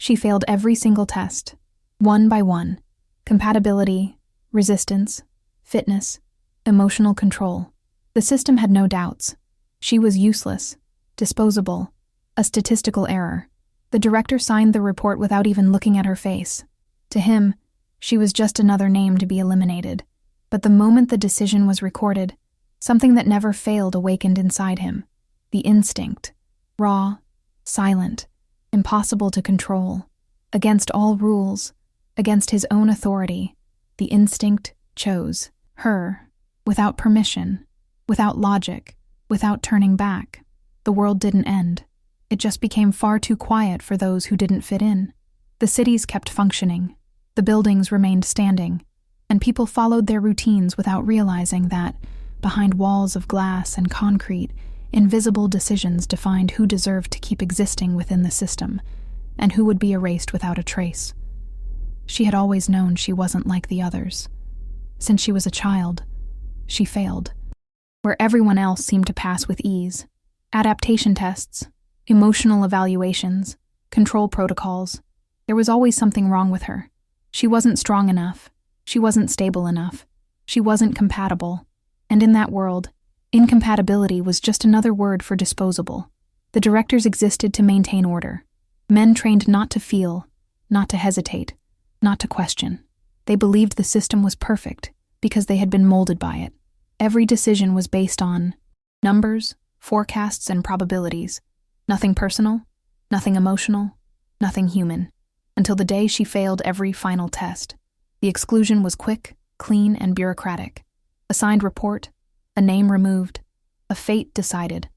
She failed every single test, one by one. Compatibility, resistance, fitness, emotional control. The system had no doubts. She was useless, disposable, a statistical error. The director signed the report without even looking at her face. To him, she was just another name to be eliminated. But the moment the decision was recorded, something that never failed awakened inside him. The instinct. Raw, silent, impossible to control. Against all rules, against his own authority, the instinct chose her, without permission, without logic, without turning back. The world didn't end. It just became far too quiet for those who didn't fit in. The cities kept functioning. The buildings remained standing, and people followed their routines without realizing that, behind walls of glass and concrete, invisible decisions defined who deserved to keep existing within the system, and who would be erased without a trace. She had always known she wasn't like the others. Since she was a child, she failed. Where everyone else seemed to pass with ease. Adaptation tests, emotional evaluations, control protocols. There was always something wrong with her. She wasn't strong enough. She wasn't stable enough. She wasn't compatible. And in that world, incompatibility was just another word for disposable. The directors existed to maintain order. Men trained not to feel, not to hesitate, not to question. They believed the system was perfect because they had been molded by it. Every decision was based on numbers, forecasts, and probabilities. Nothing personal, nothing emotional, nothing human. Until the day she failed every final test. The exclusion was quick, clean, and bureaucratic. A signed report, a name removed, a fate decided.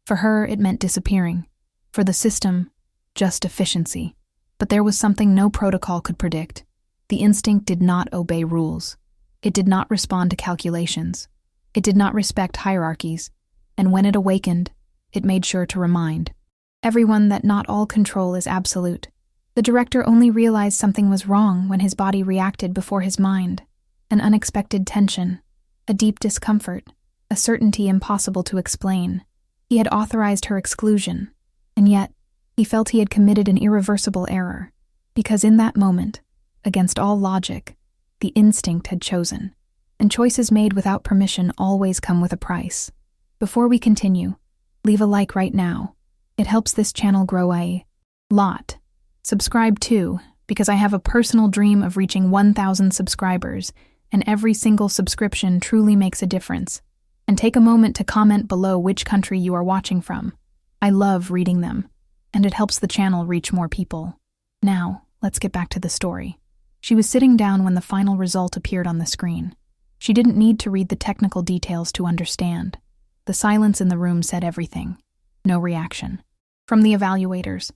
For her, it meant disappearing. For the system, just efficiency. But there was something no protocol could predict. The instinct did not obey rules. It did not respond to calculations. It did not respect hierarchies. And when it awakened, it made sure to remind everyone that not all control is absolute. The director only realized something was wrong when his body reacted before his mind. An unexpected tension, a deep discomfort, a certainty impossible to explain. He had authorized her exclusion, and yet he felt he had committed an irreversible error, because in that moment, against all logic, the instinct had chosen, and choices made without permission always come with a price. Before we continue, leave a like right now. It helps this channel grow a lot. Subscribe too, because I have a personal dream of reaching 1,000 subscribers, and every single subscription truly makes a difference. And take a moment to comment below which country you are watching from. I love reading them, and it helps the channel reach more people. Now, let's get back to the story. She was sitting down when the final result appeared on the screen. She didn't need to read the technical details to understand. The silence in the room said everything. No reaction. From the evaluators.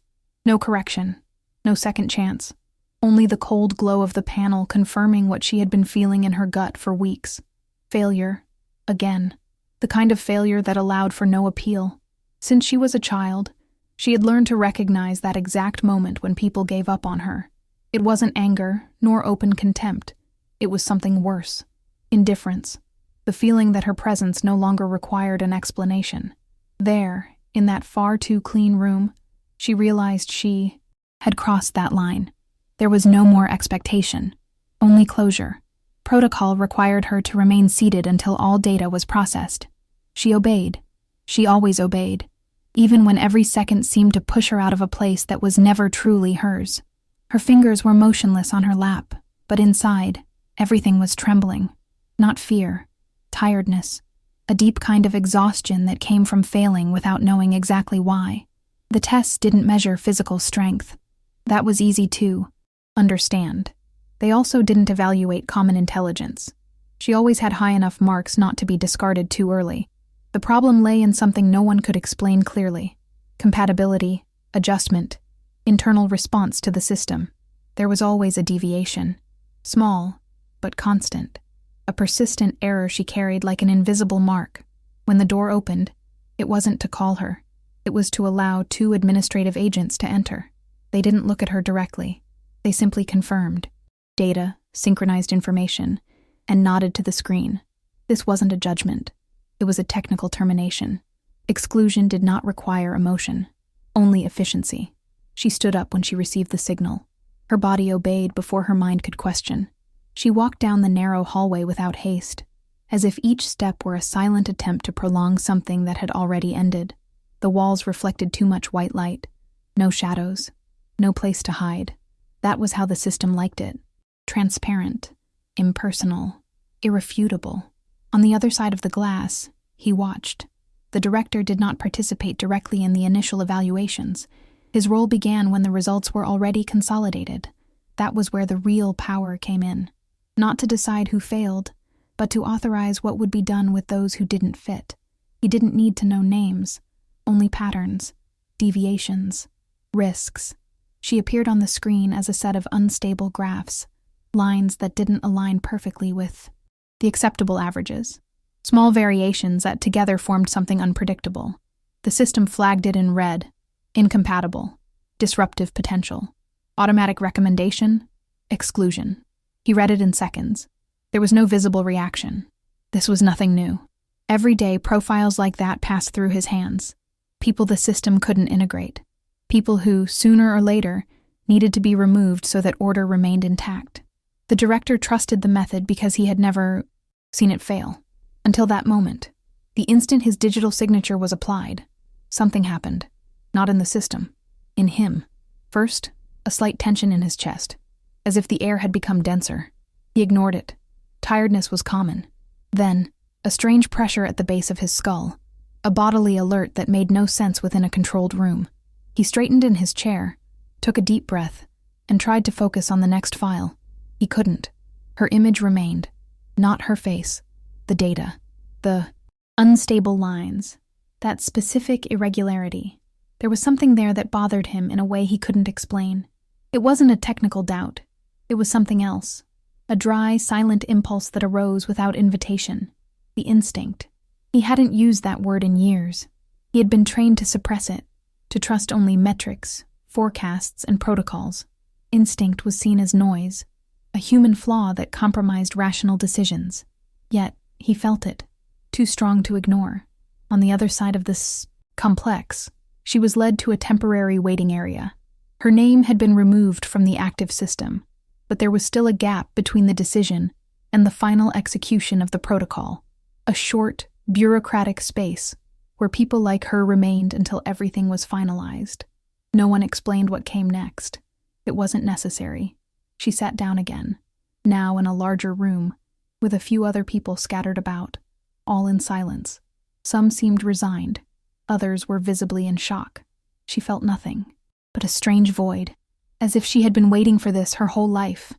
No correction. No second chance. Only the cold glow of the panel confirming what she had been feeling in her gut for weeks. Failure. Again. The kind of failure that allowed for no appeal. Since she was a child, she had learned to recognize that exact moment when people gave up on her. It wasn't anger, nor open contempt. It was something worse. Indifference. The feeling that her presence no longer required an explanation. There, in that far too clean room, she realized she had crossed that line. There was no more expectation, only closure. Protocol required her to remain seated until all data was processed. She obeyed. She always obeyed, even when every second seemed to push her out of a place that was never truly hers. Her fingers were motionless on her lap, but inside, everything was trembling. Not fear, tiredness, a deep kind of exhaustion that came from failing without knowing exactly why. The tests didn't measure physical strength. That was easy to understand. They also didn't evaluate common intelligence. She always had high enough marks not to be discarded too early. The problem lay in something no one could explain clearly. Compatibility, adjustment, internal response to the system. There was always a deviation. Small, but constant. A persistent error she carried like an invisible mark. When the door opened, it wasn't to call her. It was to allow 2 administrative agents to enter. They didn't look at her directly. They simply confirmed. Data, synchronized information, and nodded to the screen. This wasn't a judgment. It was a technical termination. Exclusion did not require emotion, only efficiency. She stood up when she received the signal. Her body obeyed before her mind could question. She walked down the narrow hallway without haste, as if each step were a silent attempt to prolong something that had already ended. The walls reflected too much white light. No shadows. No place to hide. That was how the system liked it. Transparent. Impersonal. Irrefutable. On the other side of the glass, he watched. The director did not participate directly in the initial evaluations. His role began when the results were already consolidated. That was where the real power came in. Not to decide who failed, but to authorize what would be done with those who didn't fit. He didn't need to know names, only patterns, deviations, risks. She appeared on the screen as a set of unstable graphs, lines that didn't align perfectly with the acceptable averages. Small variations that together formed something unpredictable. The system flagged it in red: incompatible, disruptive potential, automatic recommendation, exclusion. He read it in seconds. There was no visible reaction. This was nothing new. Every day, profiles like that passed through his hands. People the system couldn't integrate. People who, sooner or later, needed to be removed so that order remained intact. The director trusted the method because he had never seen it fail. Until that moment. The instant his digital signature was applied, something happened. Not in the system. In him. First, a slight tension in his chest, as if the air had become denser. He ignored it. Tiredness was common. Then, a strange pressure at the base of his skull, a bodily alert that made no sense within a controlled room. He straightened in his chair, took a deep breath, and tried to focus on the next file. He couldn't. Her image remained. Not her face. The data. The unstable lines. That specific irregularity. There was something there that bothered him in a way he couldn't explain. It wasn't a technical doubt. It was something else. A dry, silent impulse that arose without invitation. The instinct. He hadn't used that word in years. He had been trained to suppress it, to trust only metrics, forecasts, and protocols. Instinct was seen as noise, a human flaw that compromised rational decisions. Yet, he felt it, too strong to ignore. On the other side of this complex, she was led to a temporary waiting area. Her name had been removed from the active system, but there was still a gap between the decision and the final execution of the protocol. A short, bureaucratic space where people like her remained until everything was finalized. No one explained what came next. It wasn't necessary. She sat down again, now in a larger room, with a few other people scattered about, all in silence. Some seemed resigned. Others were visibly in shock. She felt nothing, but a strange void, as if she had been waiting for this her whole life.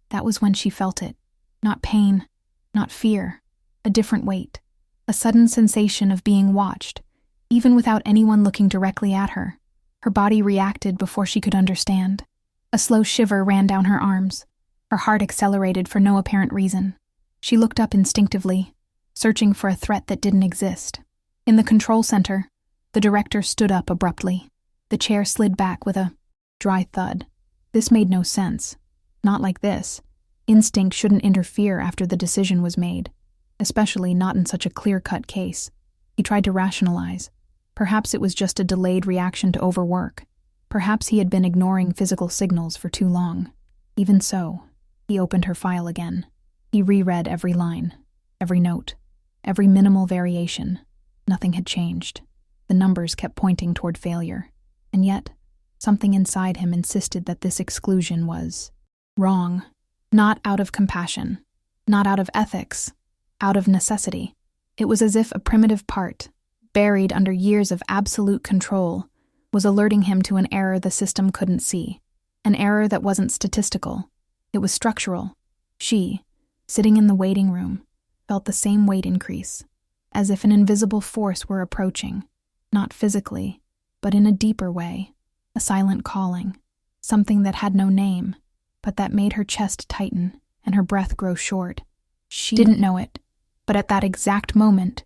That was when she felt it. Not pain, not fear, a different weight. A sudden sensation of being watched, even without anyone looking directly at her. Her body reacted before she could understand. A slow shiver ran down her arms. Her heart accelerated for no apparent reason. She looked up instinctively, searching for a threat that didn't exist. In the control center, the director stood up abruptly. The chair slid back with a dry thud. This made no sense. Not like this. Instinct shouldn't interfere after the decision was made, especially not in such a clear-cut case. He tried to rationalize. Perhaps it was just a delayed reaction to overwork. Perhaps he had been ignoring physical signals for too long. Even so, he opened her file again. He reread every line, every note, every minimal variation. Nothing had changed. The numbers kept pointing toward failure. And yet, something inside him insisted that this exclusion was wrong. Not out of compassion, not out of ethics, out of necessity. It was as if a primitive part, buried under years of absolute control, was alerting him to an error the system couldn't see. An error that wasn't statistical. It was structural. She, sitting in the waiting room, felt the same weight increase, as if an invisible force were approaching, not physically, but in a deeper way, a silent calling, something that had no name, but that made her chest tighten and her breath grow short. She didn't know it, but at that exact moment,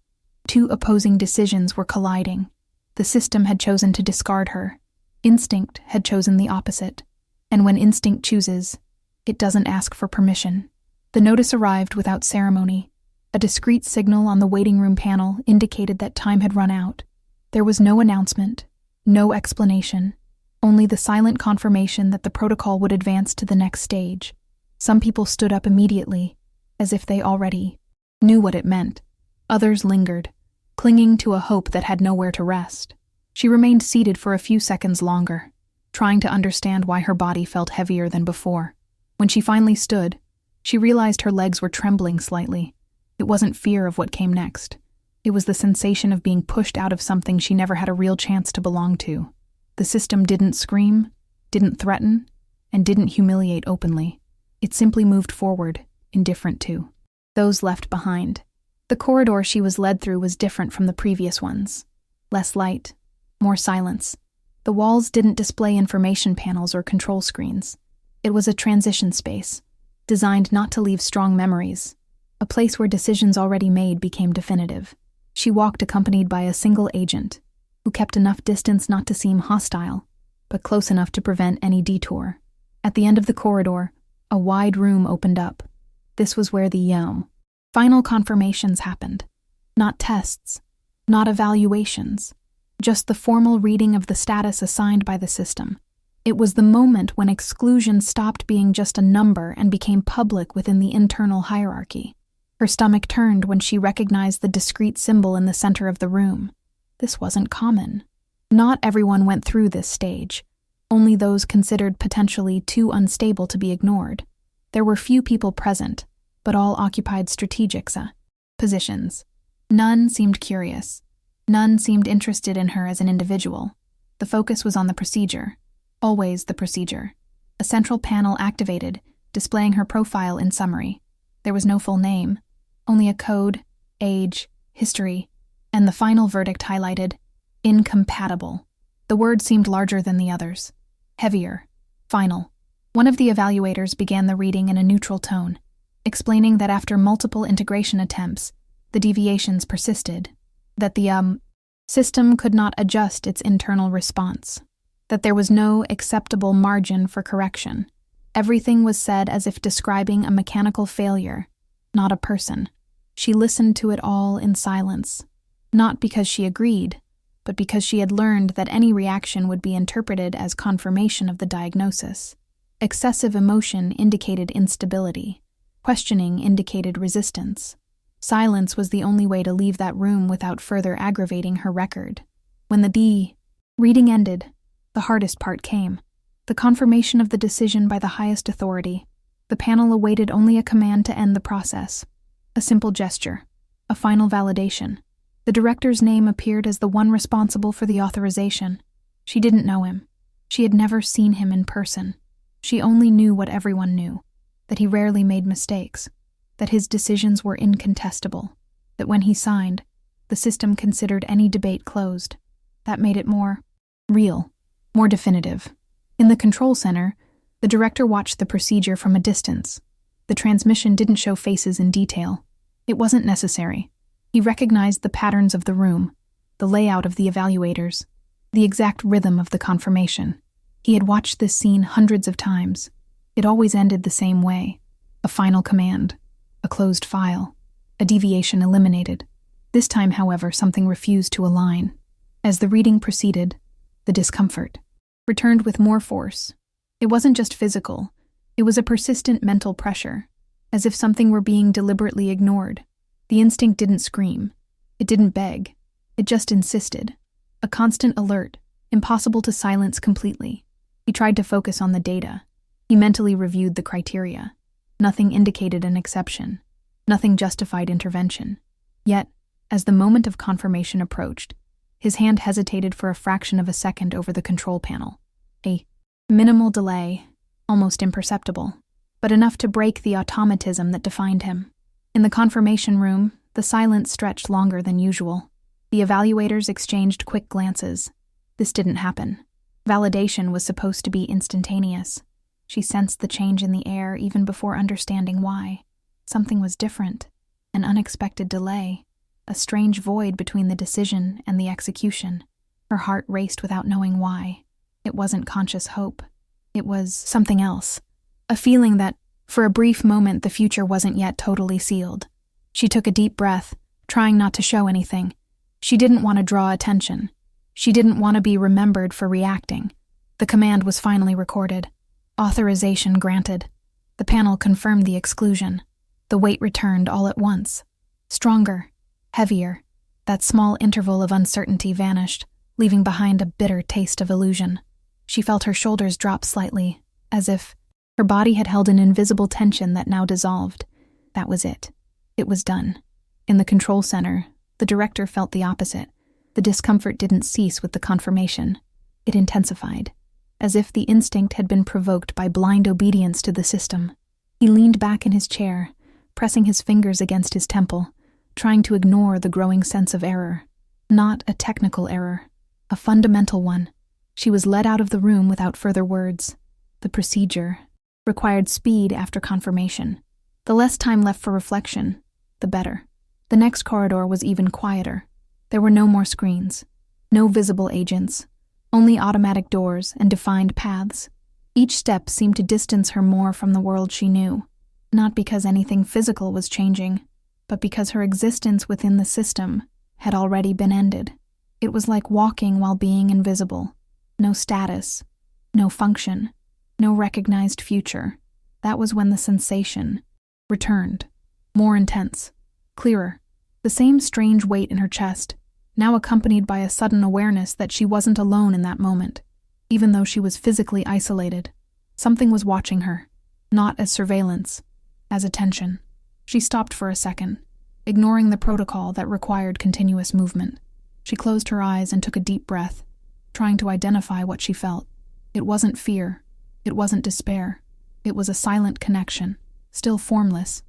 two opposing decisions were colliding. The system had chosen to discard her. Instinct had chosen the opposite. And when instinct chooses, it doesn't ask for permission. The notice arrived without ceremony. A discreet signal on the waiting room panel indicated that time had run out. There was no announcement, no explanation, only the silent confirmation that the protocol would advance to the next stage. Some people stood up immediately, as if they already knew what it meant. Others lingered, clinging to a hope that had nowhere to rest. She remained seated for a few seconds longer, trying to understand why her body felt heavier than before. When she finally stood, she realized her legs were trembling slightly. It wasn't fear of what came next. It was the sensation of being pushed out of something she never had a real chance to belong to. The system didn't scream, didn't threaten, and didn't humiliate openly. It simply moved forward, indifferent to those left behind. The corridor she was led through was different from the previous ones. Less light, more silence. The walls didn't display information panels or control screens. It was a transition space, designed not to leave strong memories, a place where decisions already made became definitive. She walked accompanied by a single agent, who kept enough distance not to seem hostile, but close enough to prevent any detour. At the end of the corridor, a wide room opened up. This was where the final confirmations happened. Not tests, not evaluations, just the formal reading of the status assigned by the system. It was the moment when exclusion stopped being just a number and became public within the internal hierarchy. Her stomach turned when she recognized the discrete symbol in the center of the room. This wasn't common. Not everyone went through this stage, only those considered potentially too unstable to be ignored. There were few people present, but all occupied strategic positions. None seemed curious. None seemed interested in her as an individual. The focus was on the procedure. Always the procedure. A central panel activated, displaying her profile in summary. There was no full name, only a code, age, history, and the final verdict highlighted, incompatible. The word seemed larger than the others. Heavier. Final. One of the evaluators began the reading in a neutral tone, explaining that after multiple integration attempts, the deviations persisted, that the system could not adjust its internal response, that there was no acceptable margin for correction. Everything was said as if describing a mechanical failure, not a person. She listened to it all in silence, not because she agreed, but because she had learned that any reaction would be interpreted as confirmation of the diagnosis. Excessive emotion indicated instability. Questioning indicated resistance. Silence was the only way to leave that room without further aggravating her record. When the reading ended, the hardest part came. The confirmation of the decision by the highest authority. The panel awaited only a command to end the process. A simple gesture. A final validation. The director's name appeared as the one responsible for the authorization. She didn't know him. She had never seen him in person. She only knew what everyone knew, that he rarely made mistakes, that his decisions were incontestable, that when he signed, the system considered any debate closed. That made it more real, more definitive. In the control center, the director watched the procedure from a distance. The transmission didn't show faces in detail. It wasn't necessary. He recognized the patterns of the room, the layout of the evaluators, the exact rhythm of the confirmation. He had watched this scene hundreds of times. It always ended the same way. A final command, a closed file, a deviation eliminated. This time, however, something refused to align. As the reading proceeded, the discomfort returned with more force. It wasn't just physical. It was a persistent mental pressure, as if something were being deliberately ignored. The instinct didn't scream. It didn't beg. It just insisted. A constant alert, impossible to silence completely. He tried to focus on the data. He mentally reviewed the criteria. Nothing indicated an exception. Nothing justified intervention. Yet, as the moment of confirmation approached, his hand hesitated for a fraction of a second over the control panel. A minimal delay, almost imperceptible, but enough to break the automatism that defined him. In the confirmation room, the silence stretched longer than usual. The evaluators exchanged quick glances. This didn't happen. Validation was supposed to be instantaneous. She sensed the change in the air even before understanding why. Something was different. An unexpected delay. A strange void between the decision and the execution. Her heart raced without knowing why. It wasn't conscious hope. It was something else. A feeling that, for a brief moment, the future wasn't yet totally sealed. She took a deep breath, trying not to show anything. She didn't want to draw attention. She didn't want to be remembered for reacting. The command was finally recorded. Authorization granted. The panel confirmed the exclusion. The weight returned all at once. Stronger, heavier. That small interval of uncertainty vanished, leaving behind a bitter taste of illusion. She felt her shoulders drop slightly, as if her body had held an invisible tension that now dissolved. That was it. It was done. In the control center, the director felt the opposite. The discomfort didn't cease with the confirmation. It intensified, as if the instinct had been provoked by blind obedience to the system. He leaned back in his chair, pressing his fingers against his temple, trying to ignore the growing sense of error. Not a technical error, a fundamental one. She was led out of the room without further words. The procedure required speed after confirmation. The less time left for reflection, the better. The next corridor was even quieter. There were no more screens, no visible agents, only automatic doors and defined paths. Each step seemed to distance her more from the world she knew, not because anything physical was changing, but because her existence within the system had already been ended. It was like walking while being invisible. No status, no function, no recognized future. That was when the sensation returned, more intense, clearer. The same strange weight in her chest, now accompanied by a sudden awareness that she wasn't alone in that moment. Even though she was physically isolated, something was watching her, not as surveillance, as attention. She stopped for a second, ignoring the protocol that required continuous movement. She closed her eyes and took a deep breath, trying to identify what she felt. It wasn't fear. It wasn't despair. It was a silent connection, still formless,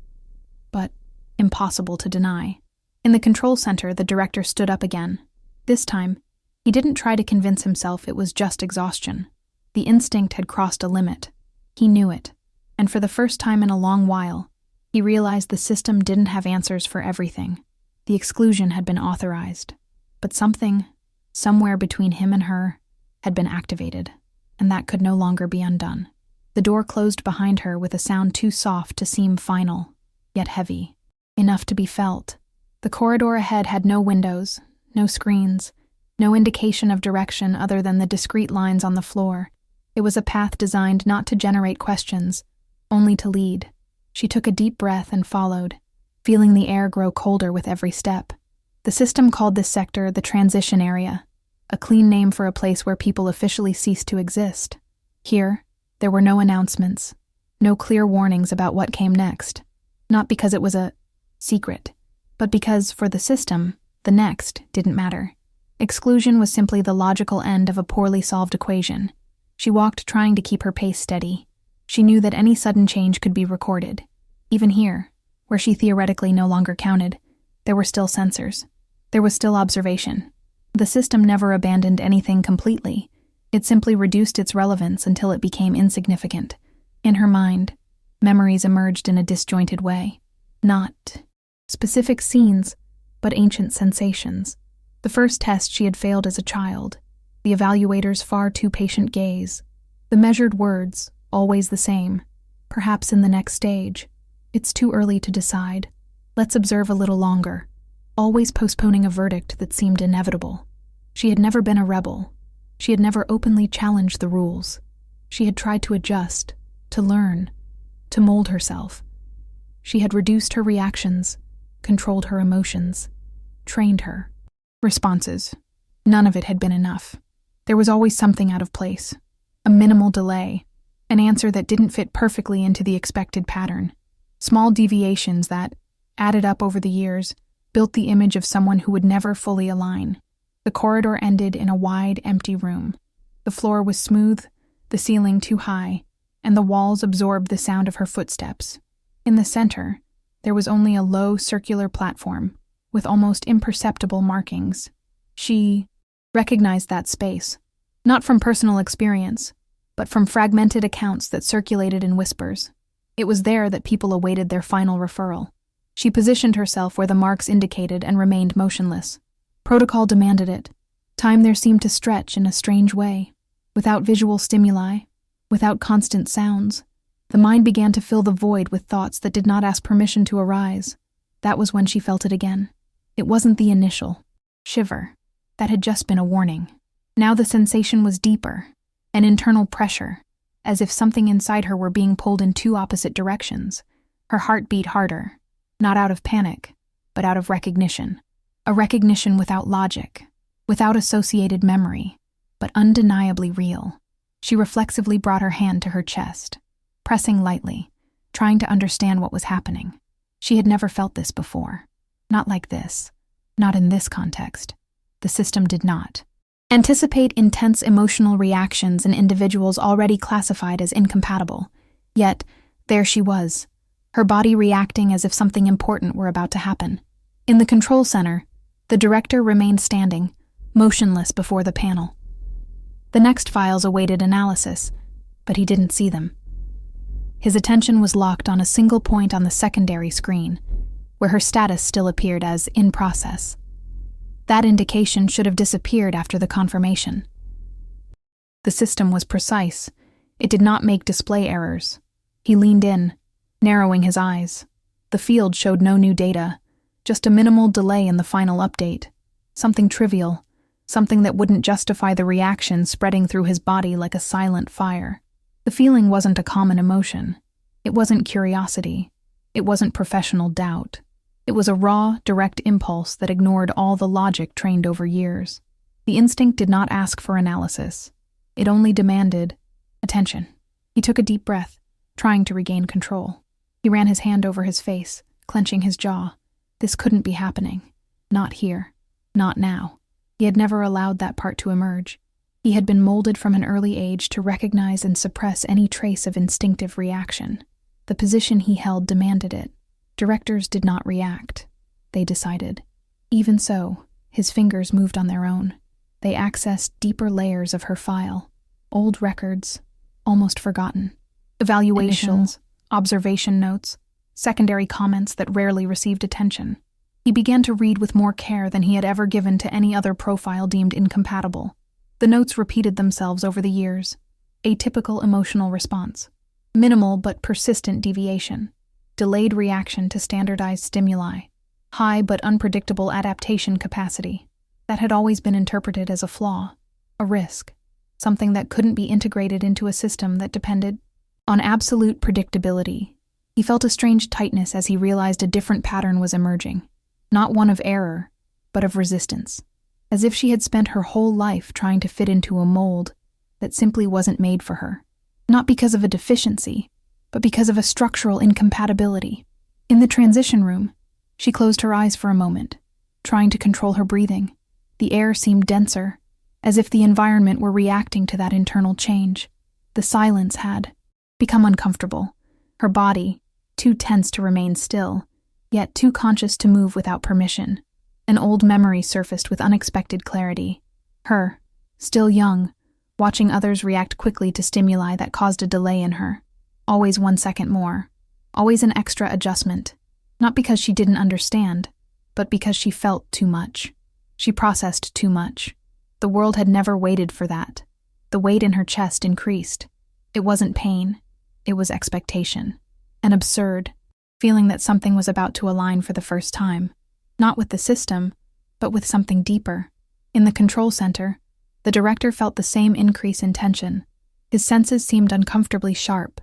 but impossible to deny. In the control center, the director stood up again. This time, he didn't try to convince himself it was just exhaustion. The instinct had crossed a limit. He knew it, and for the first time in a long while, he realized the system didn't have answers for everything. The exclusion had been authorized, but something, somewhere between him and her, had been activated, and that could no longer be undone. The door closed behind her with a sound too soft to seem final, yet heavy, enough to be felt. The corridor ahead had no windows, no screens, no indication of direction other than the discrete lines on the floor. It was a path designed not to generate questions, only to lead. She took a deep breath and followed, feeling the air grow colder with every step. The system called this sector the transition area, a clean name for a place where people officially ceased to exist. Here, there were no announcements, no clear warnings about what came next. Not because it was a secret, but because, for the system, the next didn't matter. Exclusion was simply the logical end of a poorly solved equation. She walked trying to keep her pace steady. She knew that any sudden change could be recorded. Even here, where she theoretically no longer counted, there were still sensors. There was still observation. The system never abandoned anything completely. It simply reduced its relevance until it became insignificant. In her mind, memories emerged in a disjointed way. Not specific scenes, but ancient sensations. The first test she had failed as a child, the evaluator's far too patient gaze, the measured words, always the same. Perhaps in the next stage. It's too early to decide. Let's observe a little longer. Always postponing a verdict that seemed inevitable. She had never been a rebel. She had never openly challenged the rules. She had tried to adjust, to learn, to mold herself. She had reduced her reactions, controlled her emotions, trained her. Responses. None of it had been enough. There was always something out of place, a minimal delay, an answer that didn't fit perfectly into the expected pattern. Small deviations that, added up over the years, built the image of someone who would never fully align. The corridor ended in a wide, empty room. The floor was smooth, the ceiling too high, and the walls absorbed the sound of her footsteps. In the center, there was only a low, circular platform, with almost imperceptible markings. She recognized that space, not from personal experience, but from fragmented accounts that circulated in whispers. It was there that people awaited their final referral. She positioned herself where the marks indicated and remained motionless. Protocol demanded it. Time there seemed to stretch in a strange way. Without visual stimuli, without constant sounds, the mind began to fill the void with thoughts that did not ask permission to arise. That was when she felt it again. It wasn't the initial shiver. That had just been a warning. Now the sensation was deeper. an internal pressure, as if something inside her were being pulled in two opposite directions. Her heart beat harder, not out of panic, but out of recognition. A recognition without logic, without associated memory, but undeniably real. She reflexively brought her hand to her chest, pressing lightly, trying to understand what was happening. She had never felt this before. Not like this. Not in this context. The system did not anticipate intense emotional reactions in individuals already classified as incompatible. Yet, there she was, her body reacting as if something important were about to happen. In the control center, the director remained standing, motionless before the panel. The next files awaited analysis, but he didn't see them. His attention was locked on a single point on the secondary screen, where her status still appeared as in process. That indication should have disappeared after the confirmation. The system was precise. It did not make display errors. He leaned in, narrowing his eyes. The field showed no new data, just a minimal delay in the final update. Something trivial, something that wouldn't justify the reaction spreading through his body like a silent fire. The feeling wasn't a common emotion. It wasn't curiosity. It wasn't professional doubt. It was a raw, direct impulse that ignored all the logic trained over years. The instinct did not ask for analysis. It only demanded attention. He took a deep breath, trying to regain control. He ran his hand over his face, clenching his jaw. This couldn't be happening. Not here. Not now. He had never allowed that part to emerge. He had been molded from an early age to recognize and suppress any trace of instinctive reaction. The position he held demanded it. Directors did not react. They decided. Even so, his fingers moved on their own. They accessed deeper layers of her file. Old records, almost forgotten. Evaluations, observation notes, secondary comments that rarely received attention. He began to read with more care than he had ever given to any other profile deemed incompatible. The notes repeated themselves over the years. Atypical emotional response. Minimal but persistent deviation. Delayed reaction to standardized stimuli, high but unpredictable adaptation capacity. That had always been interpreted as a flaw, a risk, something that couldn't be integrated into a system that depended on absolute predictability. He felt a strange tightness as he realized a different pattern was emerging, not one of error, but of resistance, as if she had spent her whole life trying to fit into a mold that simply wasn't made for her, not because of a deficiency, but because of a structural incompatibility. In the transition room, she closed her eyes for a moment, trying to control her breathing. The air seemed denser, as if the environment were reacting to that internal change. The silence had become uncomfortable. Her body, too tense to remain still, yet too conscious to move without permission. An old memory surfaced with unexpected clarity. Her, still young, watching others react quickly to stimuli that caused a delay in her. Always 1 second more. Always an extra adjustment. Not because she didn't understand, but because she felt too much. She processed too much. The world had never waited for that. The weight in her chest increased. It wasn't pain. It was expectation. An absurd feeling that something was about to align for the first time. Not with the system, but with something deeper. In the control center, the director felt the same increase in tension. His senses seemed uncomfortably sharp.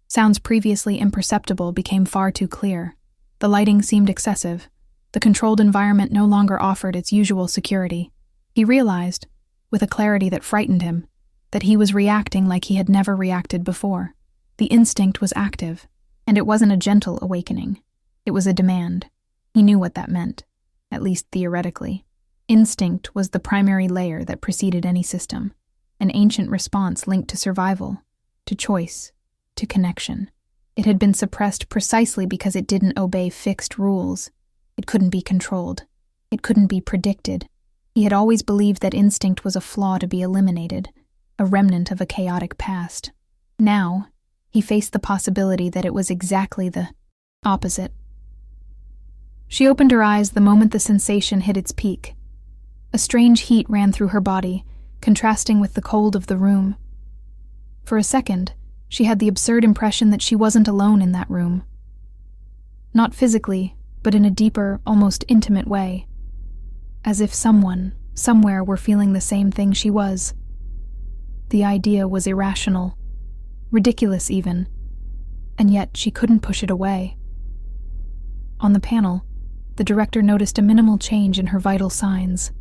Sounds previously imperceptible became far too clear. The lighting seemed excessive. The controlled environment no longer offered its usual security. He realized, with a clarity that frightened him, that he was reacting like he had never reacted before. The instinct was active, and it wasn't a gentle awakening. It was a demand. He knew what that meant, at least theoretically. Instinct was the primary layer that preceded any system, an ancient response linked to survival, to choice, to connection. It had been suppressed precisely because it didn't obey fixed rules. It couldn't be controlled. It couldn't be predicted. He had always believed that instinct was a flaw to be eliminated, a remnant of a chaotic past. Now, he faced the possibility that it was exactly the opposite. She opened her eyes the moment the sensation hit its peak. A strange heat ran through her body, contrasting with the cold of the room. For a second, she had the absurd impression that she wasn't alone in that room. Not physically, but in a deeper, almost intimate way. As if someone, somewhere were feeling the same thing she was. The idea was irrational, ridiculous even, and yet she couldn't push it away. On the panel, the director noticed a minimal change in her vital signs.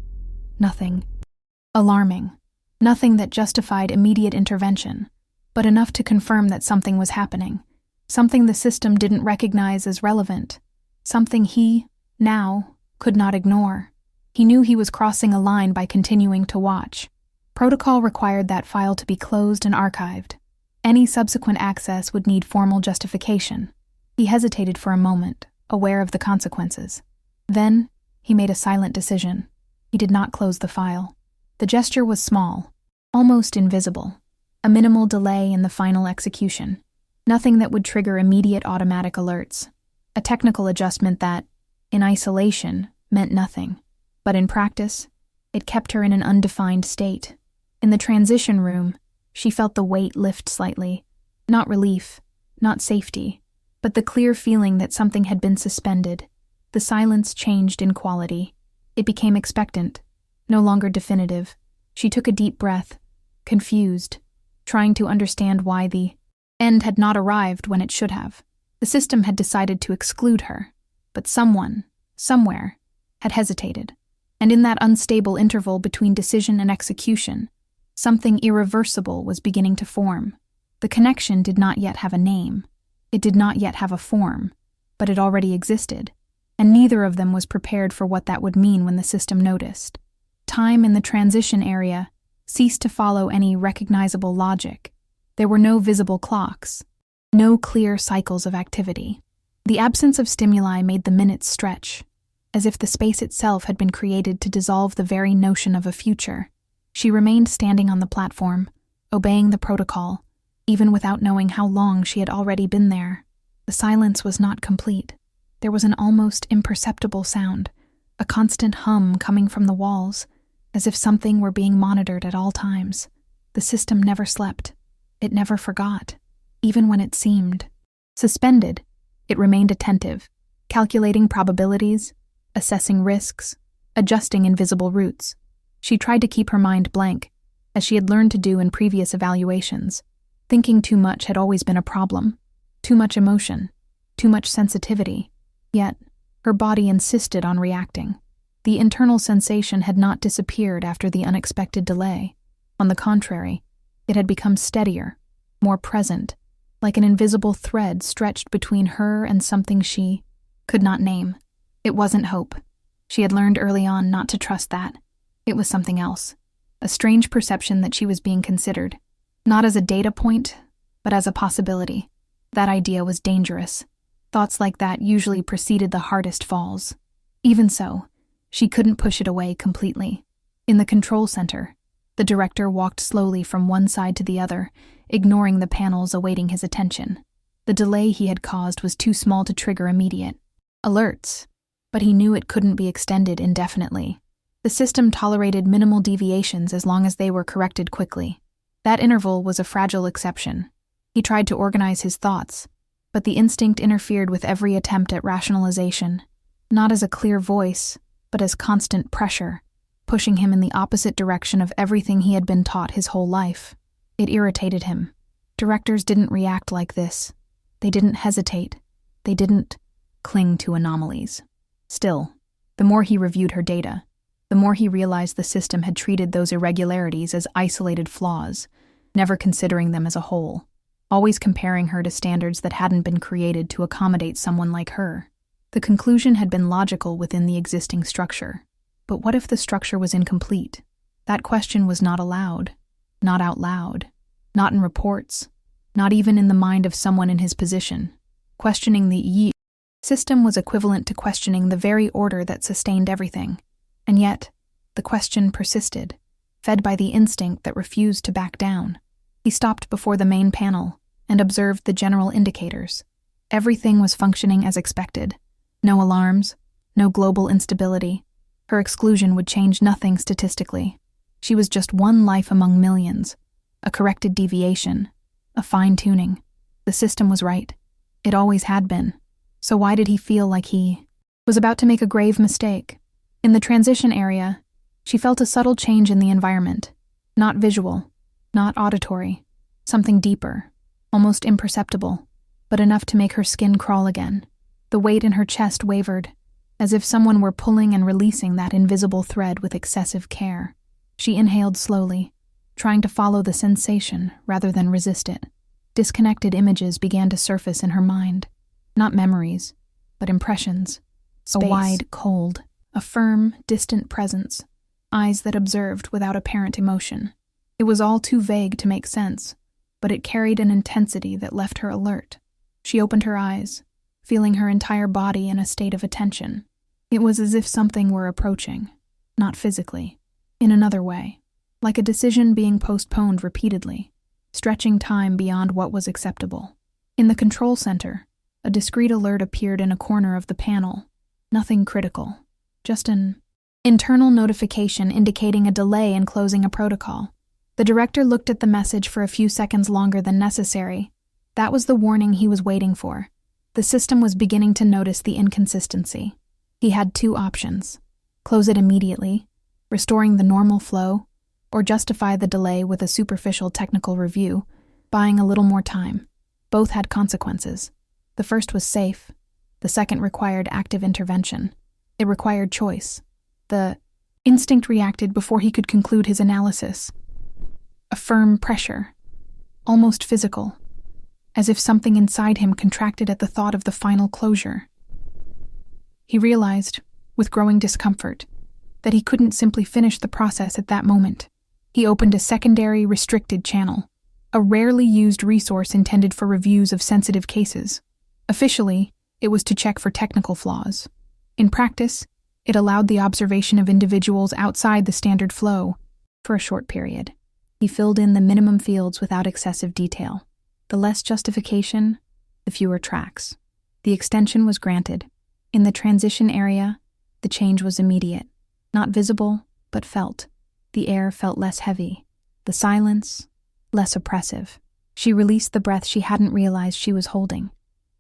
Nothing alarming, nothing that justified immediate intervention, but enough to confirm that something was happening, something the system didn't recognize as relevant, something he, now, could not ignore. He knew he was crossing a line by continuing to watch. Protocol required that file to be closed and archived. Any subsequent access would need formal justification. He hesitated for a moment, aware of the consequences. Then, he made a silent decision. He did not close the file. The gesture was small, almost invisible, a minimal delay in the final execution. Nothing that would trigger immediate automatic alerts. A technical adjustment that, in isolation, meant nothing. But in practice, it kept her in an undefined state. In the transition room, she felt the weight lift slightly. Not relief, not safety, but the clear feeling that something had been suspended. The silence changed in quality. It became expectant, no longer definitive. She took a deep breath, confused, trying to understand why the end had not arrived when it should have. The system had decided to exclude her, but someone, somewhere, had hesitated. And in that unstable interval between decision and execution, something irreversible was beginning to form. The connection did not yet have a name. It did not yet have a form, but it already existed, and neither of them was prepared for what that would mean when the system noticed. Time in the transition area ceased to follow any recognizable logic. There were no visible clocks, no clear cycles of activity. The absence of stimuli made the minutes stretch, as if the space itself had been created to dissolve the very notion of a future. She remained standing on the platform, obeying the protocol, even without knowing how long she had already been there. The silence was not complete. There was an almost imperceptible sound, a constant hum coming from the walls, as if something were being monitored at all times. The system never slept. It never forgot, even when it seemed suspended. It remained attentive, calculating probabilities, assessing risks, adjusting invisible routes. She tried to keep her mind blank, as she had learned to do in previous evaluations. Thinking too much had always been a problem. Too much emotion, too much sensitivity. Yet, her body insisted on reacting. The internal sensation had not disappeared after the unexpected delay. On the contrary, it had become steadier, more present, like an invisible thread stretched between her and something she could not name. It wasn't hope. She had learned early on not to trust that. It was something else, a strange perception that she was being considered, not as a data point, but as a possibility. That idea was dangerous. Thoughts like that usually preceded the hardest falls. Even so, she couldn't push it away completely. In the control center, the director walked slowly from one side to the other, ignoring the panels awaiting his attention. The delay he had caused was too small to trigger immediate alerts, but he knew it couldn't be extended indefinitely. The system tolerated minimal deviations as long as they were corrected quickly. That interval was a fragile exception. He tried to organize his thoughts, but the instinct interfered with every attempt at rationalization, not as a clear voice, but as constant pressure, pushing him in the opposite direction of everything he had been taught his whole life. It irritated him. Directors didn't react like this. They didn't hesitate. They didn't cling to anomalies. Still, the more he reviewed her data, the more he realized the system had treated those irregularities as isolated flaws, never considering them as a whole, always comparing her to standards that hadn't been created to accommodate someone like her. The conclusion had been logical within the existing structure. But what if the structure was incomplete? That question was not allowed, not out loud, not in reports, not even in the mind of someone in his position. Questioning the system was equivalent to questioning the very order that sustained everything. And yet, the question persisted, fed by the instinct that refused to back down. He stopped before the main panel and observed the general indicators. Everything was functioning as expected. No alarms, no global instability. Her exclusion would change nothing statistically. She was just one life among millions, a corrected deviation, a fine-tuning. The system was right. It always had been. So why did he feel like he was about to make a grave mistake? In the transition area, she felt a subtle change in the environment. Not visual, Not auditory, something deeper, almost imperceptible, but enough to make her skin crawl again. The weight in her chest wavered, as if someone were pulling and releasing that invisible thread with excessive care. She inhaled slowly, trying to follow the sensation rather than resist it. Disconnected images began to surface in her mind. Not memories, but impressions. Space. A wide, cold, a firm, distant presence. Eyes that observed without apparent emotion. It was all too vague to make sense, but it carried an intensity that left her alert. She opened her eyes, feeling her entire body in a state of attention. It was as if something were approaching, not physically, in another way, like a decision being postponed repeatedly, stretching time beyond what was acceptable. In the control center, a discreet alert appeared in a corner of the panel. Nothing critical, just an internal notification indicating a delay in closing a protocol. The director looked at the message for a few seconds longer than necessary. That was the warning he was waiting for. The system was beginning to notice the inconsistency. He had two options: close it immediately, restoring the normal flow, or justify the delay with a superficial technical review, buying a little more time. Both had consequences. The first was safe. The second required active intervention. It required choice. The instinct reacted before he could conclude his analysis. A firm pressure, almost physical, as if something inside him contracted at the thought of the final closure. He realized, with growing discomfort, that he couldn't simply finish the process at that moment. He opened a secondary, restricted channel, a rarely used resource intended for reviews of sensitive cases. Officially, it was to check for technical flaws. In practice, it allowed the observation of individuals outside the standard flow for a short period. He filled in the minimum fields without excessive detail. The less justification, the fewer tracks. The extension was granted. In the transition area, the change was immediate. Not visible, but felt. The air felt less heavy. The silence, less oppressive. She released the breath she hadn't realized she was holding.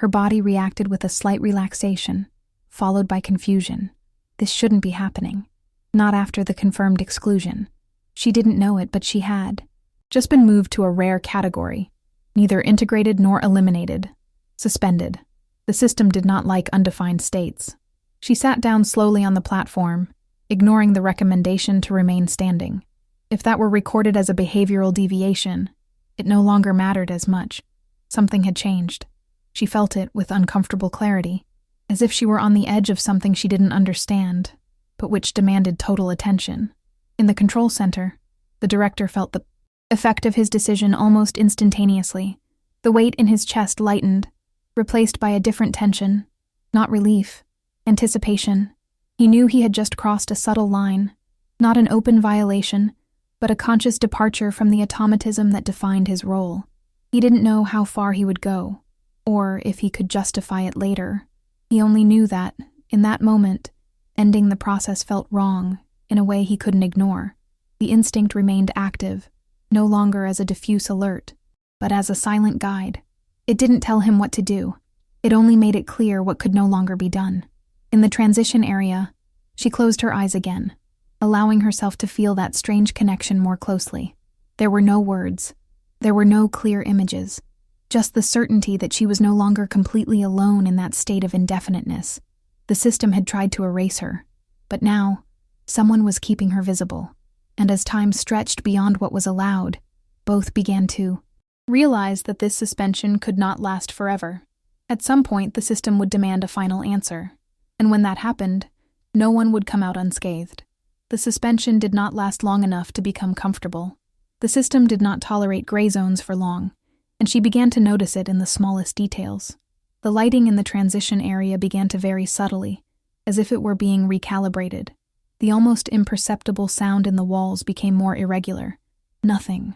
Her body reacted with a slight relaxation, followed by confusion. This shouldn't be happening. Not after the confirmed exclusion. She didn't know it, but she had. Just been moved to a rare category. Neither integrated nor eliminated. Suspended. The system did not like undefined states. She sat down slowly on the platform, ignoring the recommendation to remain standing. If that were recorded as a behavioral deviation, it no longer mattered as much. Something had changed. She felt it with uncomfortable clarity, as if she were on the edge of something she didn't understand, but which demanded total attention. In the control center, the director felt the effect of his decision almost instantaneously. The weight in his chest lightened, replaced by a different tension, not relief, anticipation. He knew he had just crossed a subtle line, not an open violation, but a conscious departure from the automatism that defined his role. He didn't know how far he would go, or if he could justify it later. He only knew that, in that moment, ending the process felt wrong, in a way he couldn't ignore. The instinct remained active, no longer as a diffuse alert, but as a silent guide. It didn't tell him what to do. It only made it clear what could no longer be done. In the transition area, she closed her eyes again, allowing herself to feel that strange connection more closely. There were no words. There were no clear images. Just the certainty that she was no longer completely alone in that state of indefiniteness. The system had tried to erase her, but now, someone was keeping her visible. And as time stretched beyond what was allowed, both began to realize that this suspension could not last forever. At some point, the system would demand a final answer, and when that happened, no one would come out unscathed. The suspension did not last long enough to become comfortable. The system did not tolerate gray zones for long, and she began to notice it in the smallest details. The lighting in the transition area began to vary subtly, as if it were being recalibrated. The almost imperceptible sound in the walls became more irregular. Nothing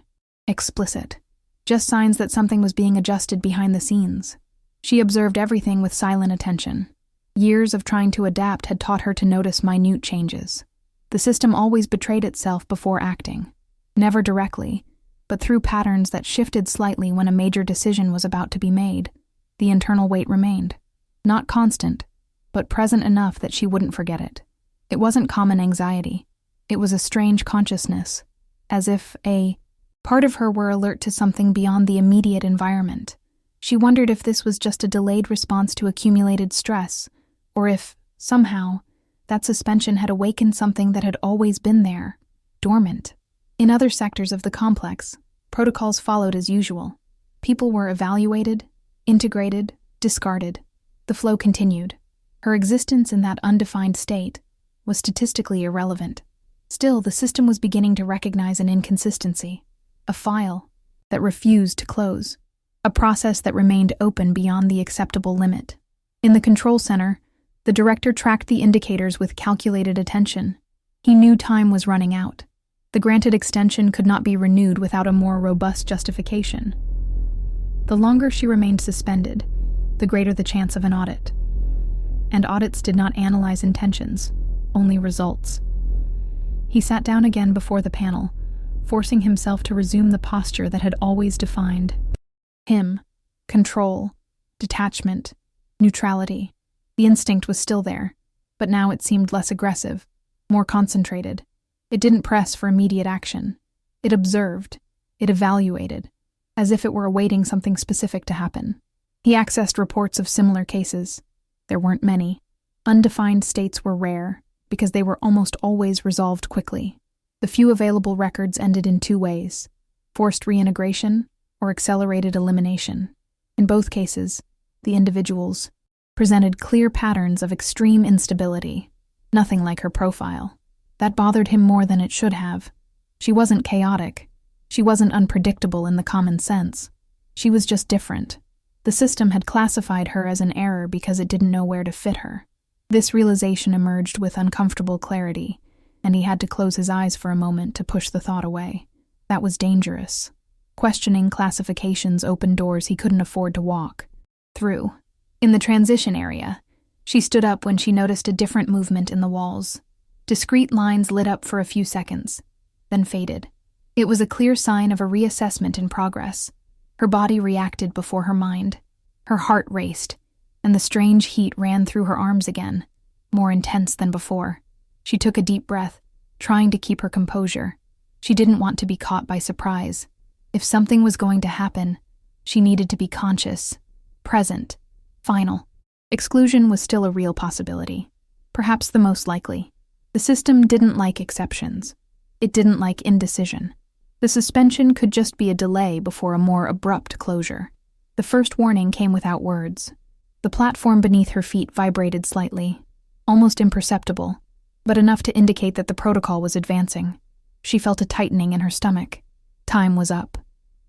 explicit. Just signs that something was being adjusted behind the scenes. She observed everything with silent attention. Years of trying to adapt had taught her to notice minute changes. The system always betrayed itself before acting. Never directly, but through patterns that shifted slightly when a major decision was about to be made. The internal weight remained. Not constant, but present enough that she wouldn't forget it. It wasn't common anxiety. It was a strange consciousness, as if a Part of her were alert to something beyond the immediate environment. She wondered if this was just a delayed response to accumulated stress, or if, somehow, that suspension had awakened something that had always been there, dormant. In other sectors of the complex, protocols followed as usual. People were evaluated, integrated, discarded. The flow continued. Her existence in that undefined state was statistically irrelevant. Still, the system was beginning to recognize an inconsistency, a file that refused to close, a process that remained open beyond the acceptable limit. In the control center, the director tracked the indicators with calculated attention. He knew time was running out. The granted extension could not be renewed without a more robust justification. The longer she remained suspended, the greater the chance of an audit. And audits did not analyze intentions, only results. He sat down again before the panel, forcing himself to resume the posture that had always defined him: control, detachment, neutrality. The instinct was still there, but now it seemed less aggressive, more concentrated. It didn't press for immediate action. It observed, it evaluated, as if it were awaiting something specific to happen. He accessed reports of similar cases. There weren't many. Undefined states were rare, because they were almost always resolved quickly. The few available records ended in two ways: forced reintegration or accelerated elimination. In both cases, the individuals presented clear patterns of extreme instability, nothing like her profile. That bothered him more than it should have. She wasn't chaotic. She wasn't unpredictable in the common sense. She was just different. The system had classified her as an error because it didn't know where to fit her. This realization emerged with uncomfortable clarity, and he had to close his eyes for a moment to push the thought away. That was dangerous. Questioning classifications opened doors he couldn't afford to walk through. In the transition area, she stood up when she noticed a different movement in the walls. Discrete lines lit up for a few seconds, then faded. It was a clear sign of a reassessment in progress. Her body reacted before her mind. Her heart raced, and the strange heat ran through her arms again, more intense than before. She took a deep breath, trying to keep her composure. She didn't want to be caught by surprise. If something was going to happen, she needed to be conscious, present, final. Exclusion was still a real possibility, perhaps the most likely. The system didn't like exceptions. It didn't like indecision. The suspension could just be a delay before a more abrupt closure. The first warning came without words. The platform beneath her feet vibrated slightly, almost imperceptible, but enough to indicate that the protocol was advancing. She felt a tightening in her stomach. Time was up.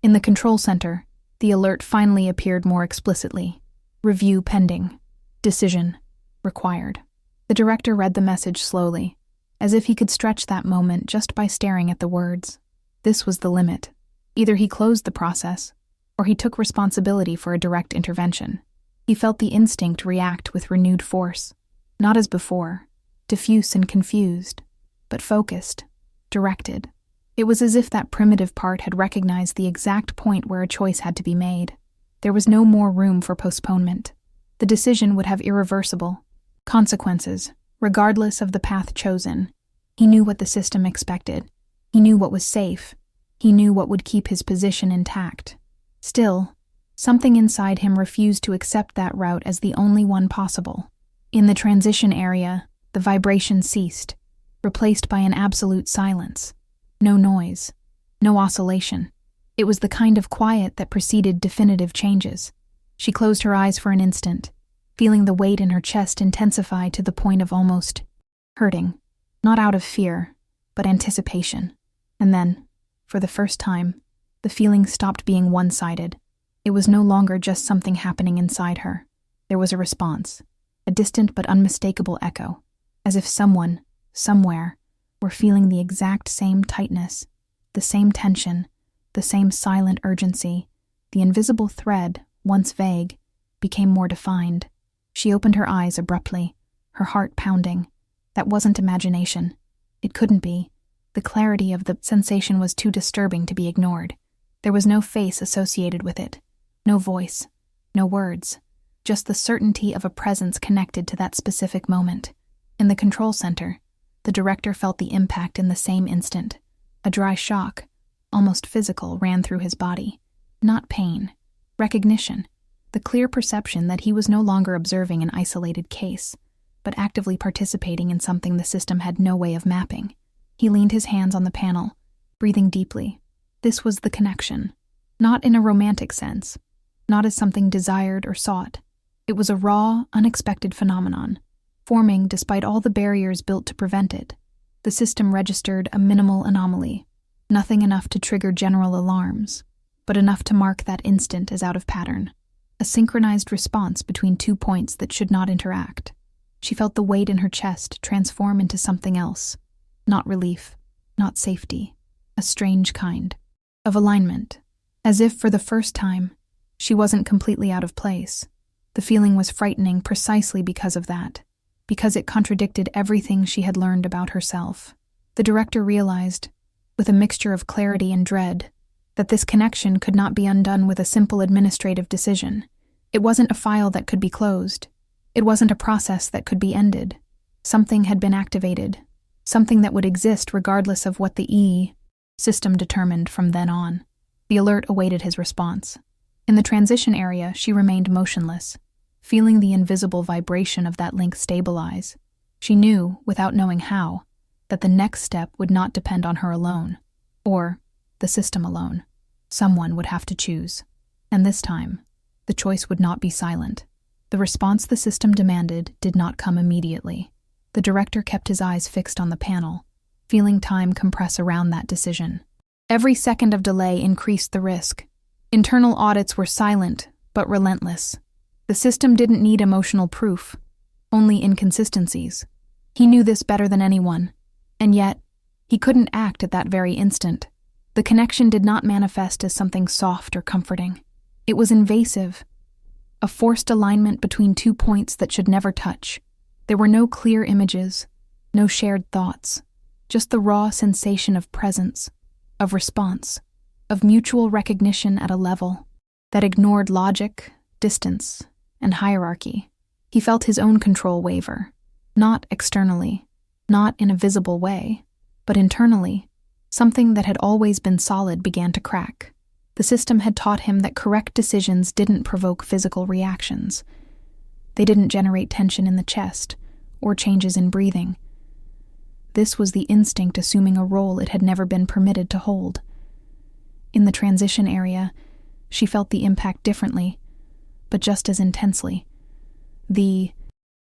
In the control center, the alert finally appeared more explicitly. Review pending. Decision required. The director read the message slowly, as if he could stretch that moment just by staring at the words. This was the limit. Either he closed the process, or he took responsibility for a direct intervention. He felt the instinct react with renewed force, not as before, diffuse and confused, but focused, directed. It was as if that primitive part had recognized the exact point where a choice had to be made. There was no more room for postponement. The decision would have irreversible consequences, regardless of the path chosen. He knew what the system expected. He knew what was safe. He knew what would keep his position intact. Still, something inside him refused to accept that route as the only one possible. In the transition area, the vibration ceased, replaced by an absolute silence. No noise, no oscillation. It was the kind of quiet that preceded definitive changes. She closed her eyes for an instant, feeling the weight in her chest intensify to the point of almost hurting, not out of fear, but anticipation. And then, for the first time, the feeling stopped being one-sided. It was no longer just something happening inside her. There was a response, a distant but unmistakable echo, as if someone, somewhere, were feeling the exact same tightness, the same tension, the same silent urgency. The invisible thread, once vague, became more defined. She opened her eyes abruptly, her heart pounding. That wasn't imagination. It couldn't be. The clarity of the sensation was too disturbing to be ignored. There was no face associated with it, no voice, no words, just the certainty of a presence connected to that specific moment. In the control center, the director felt the impact in the same instant. A dry shock, almost physical, ran through his body. Not pain. Recognition. The clear perception that he was no longer observing an isolated case, but actively participating in something the system had no way of mapping. He leaned his hands on the panel, breathing deeply. This was the connection. Not in a romantic sense, not as something desired or sought. It was a raw, unexpected phenomenon, forming despite all the barriers built to prevent it. The system registered a minimal anomaly, nothing enough to trigger general alarms, but enough to mark that instant as out of pattern. A synchronized response between 2 points that should not interact. She felt the weight in her chest transform into something else. Not relief, not safety, a strange kind of alignment. As if for the first time, she wasn't completely out of place. The feeling was frightening precisely because of that, because it contradicted everything she had learned about herself. The director realized, with a mixture of clarity and dread, that this connection could not be undone with a simple administrative decision. It wasn't a file that could be closed. It wasn't a process that could be ended. Something had been activated, something that would exist regardless of what the system determined from then on. The alert awaited his response. In the transition area, she remained motionless, feeling the invisible vibration of that link stabilize. She knew, without knowing how, that the next step would not depend on her alone, or the system alone. Someone would have to choose. And this time, the choice would not be silent. The response the system demanded did not come immediately. The director kept his eyes fixed on the panel, feeling time compress around that decision. Every second of delay increased the risk. Internal audits were silent, but relentless. The system didn't need emotional proof, only inconsistencies. He knew this better than anyone, and yet, he couldn't act at that very instant. The connection did not manifest as something soft or comforting. It was invasive, a forced alignment between 2 points that should never touch. There were no clear images, no shared thoughts, just the raw sensation of presence, of response, of mutual recognition at a level that ignored logic, distance, and hierarchy. He felt his own control waver, not externally, not in a visible way, but internally. Something that had always been solid began to crack. The system had taught him that correct decisions didn't provoke physical reactions. They didn't generate tension in the chest or changes in breathing. This was the instinct assuming a role it had never been permitted to hold. In the transition area, she felt the impact differently, but just as intensely. The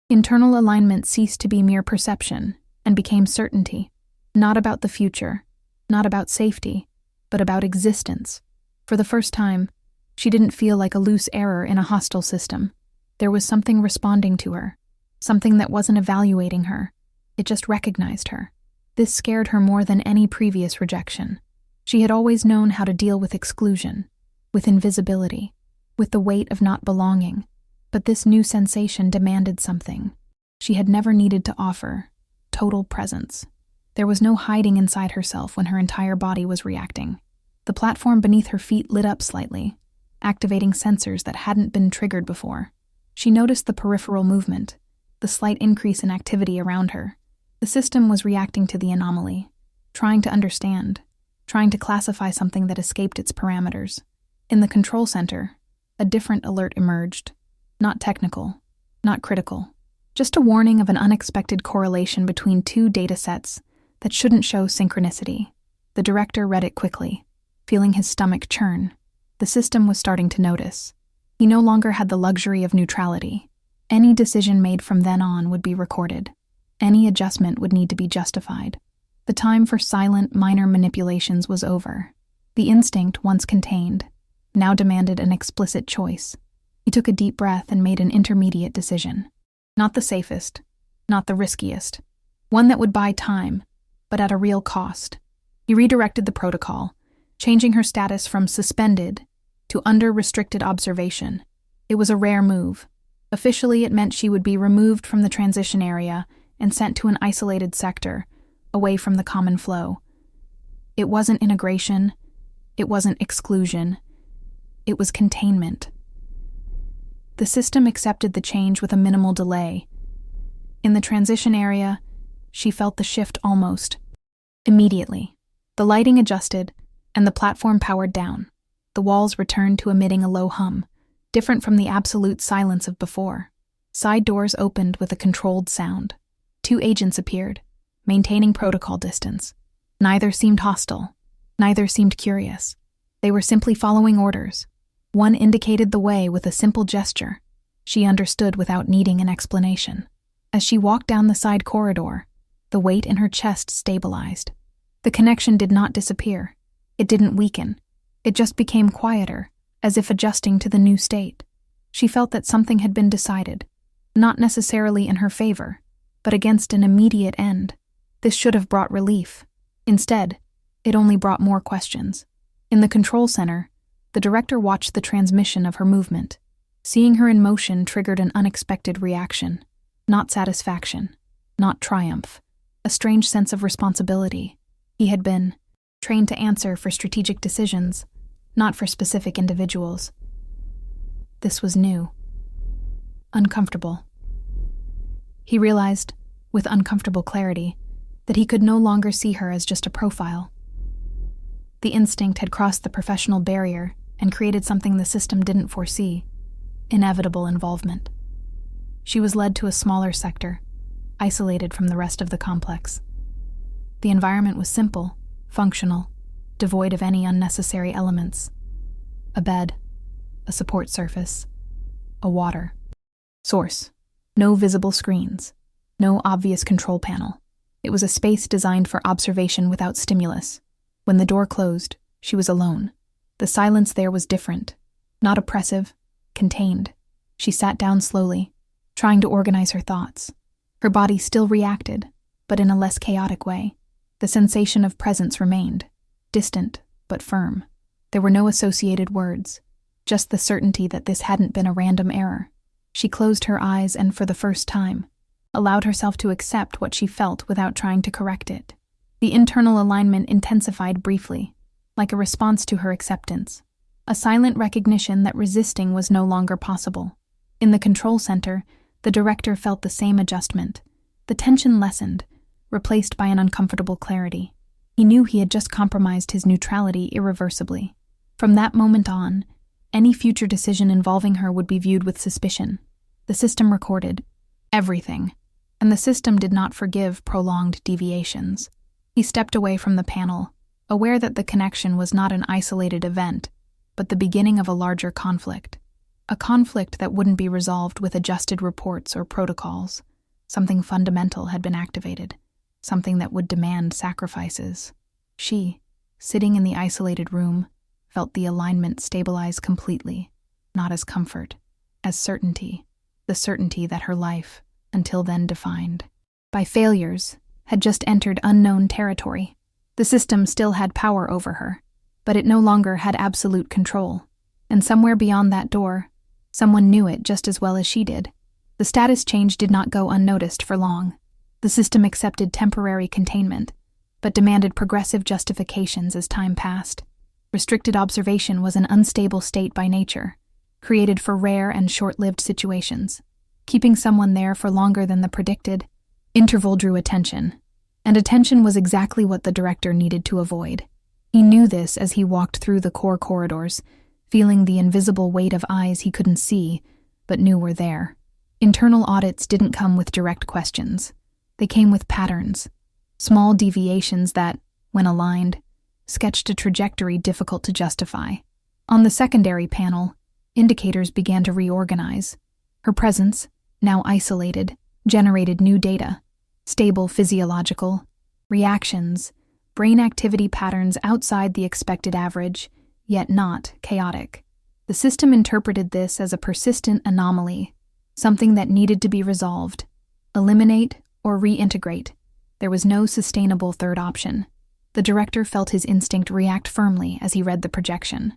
internal alignment ceased to be mere perception and became certainty, not about the future, not about safety, but about existence. For the first time, she didn't feel like a loose error in a hostile system. There was something responding to her, something that wasn't evaluating her. It just recognized her. This scared her more than any previous rejection. She had always known how to deal with exclusion, with invisibility, with the weight of not belonging, but this new sensation demanded something she had never needed to offer: total presence. There was no hiding inside herself when her entire body was reacting. The platform beneath her feet lit up slightly, activating sensors that hadn't been triggered before. She noticed the peripheral movement, the slight increase in activity around her. The system was reacting to the anomaly, trying to understand, trying to classify something that escaped its parameters. In the control center, a different alert emerged. Not technical, not critical. Just a warning of an unexpected correlation between 2 data sets that shouldn't show synchronicity. The director read it quickly, feeling his stomach churn. The system was starting to notice. He no longer had the luxury of neutrality. Any decision made from then on would be recorded. Any adjustment would need to be justified. The time for silent, minor manipulations was over. The instinct, once contained, now demanded an explicit choice. He took a deep breath and made an intermediate decision. Not the safest, not the riskiest. One that would buy time, but at a real cost. He redirected the protocol, changing her status from suspended to under restricted observation. It was a rare move. Officially, it meant she would be removed from the transition area and sent to an isolated sector, away from the common flow. It wasn't integration. It wasn't exclusion. It was containment. The system accepted the change with a minimal delay. In the transition area, she felt the shift almost immediately. The lighting adjusted, and the platform powered down. The walls returned to emitting a low hum, different from the absolute silence of before. Side doors opened with a controlled sound. 2 agents appeared, maintaining protocol distance. Neither seemed hostile. Neither seemed curious. They were simply following orders. One indicated the way with a simple gesture. She understood without needing an explanation. As she walked down the side corridor, the weight in her chest stabilized. The connection did not disappear. It didn't weaken. It just became quieter, as if adjusting to the new state. She felt that something had been decided, not necessarily in her favor, but against an immediate end. This should have brought relief. Instead, it only brought more questions. In the control center, the director watched the transmission of her movement. Seeing her in motion triggered an unexpected reaction. Not satisfaction, not triumph, a strange sense of responsibility. He had been trained to answer for strategic decisions, not for specific individuals. This was new. Uncomfortable. He realized, with uncomfortable clarity, that he could no longer see her as just a profile. The instinct had crossed the professional barrier and created something the system didn't foresee: inevitable involvement. She was led to a smaller sector, isolated from the rest of the complex. The environment was simple, functional, devoid of any unnecessary elements. A bed, a support surface, a water source. No visible screens, no obvious control panel. It was a space designed for observation without stimulus. When the door closed, she was alone. The silence there was different, not oppressive, contained. She sat down slowly, trying to organize her thoughts. Her body still reacted, but in a less chaotic way. The sensation of presence remained, distant but firm. There were no associated words, just the certainty that this hadn't been a random error. She closed her eyes and, for the first time, allowed herself to accept what she felt without trying to correct it. The internal alignment intensified briefly, like a response to her acceptance, a silent recognition that resisting was no longer possible. In the control center, the director felt the same adjustment. The tension lessened, replaced by an uncomfortable clarity. He knew he had just compromised his neutrality irreversibly. From that moment on, any future decision involving her would be viewed with suspicion. The system recorded everything, and the system did not forgive prolonged deviations. He stepped away from the panel, aware that the connection was not an isolated event, but the beginning of a larger conflict. A conflict that wouldn't be resolved with adjusted reports or protocols. Something fundamental had been activated, something that would demand sacrifices. She, sitting in the isolated room, felt the alignment stabilize completely, not as comfort, as certainty, the certainty that her life, until then defined by failures, had just entered unknown territory. The system still had power over her, but it no longer had absolute control. And somewhere beyond that door, someone knew it just as well as she did. The status change did not go unnoticed for long. The system accepted temporary containment, but demanded progressive justifications as time passed. Restricted observation was an unstable state by nature, created for rare and short-lived situations. Keeping someone there for longer than the predicted interval drew attention, and attention was exactly what the director needed to avoid. He knew this as he walked through the core corridors, feeling the invisible weight of eyes he couldn't see, but knew were there. Internal audits didn't come with direct questions. They came with patterns, small deviations that, when aligned, sketched a trajectory difficult to justify. On the secondary panel, indicators began to reorganize. Her presence, now isolated, generated new data, stable physiological reactions, brain activity patterns outside the expected average, yet not chaotic. The system interpreted this as a persistent anomaly, something that needed to be resolved, eliminate or reintegrate. There was no sustainable third option. The director felt his instinct react firmly as he read the projection.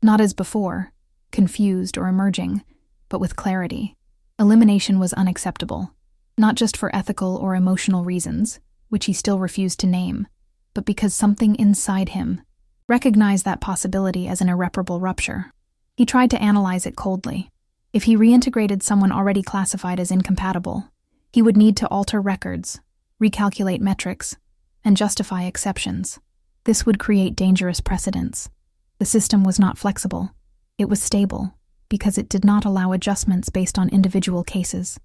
Not as before, confused or emerging, but with clarity. Elimination was unacceptable, not just for ethical or emotional reasons, which he still refused to name, but because something inside him recognized that possibility as an irreparable rupture. He tried to analyze it coldly. If he reintegrated someone already classified as incompatible, he would need to alter records, recalculate metrics, and justify exceptions. This would create dangerous precedents. The system was not flexible. It was stable, because it did not allow adjustments based on individual cases.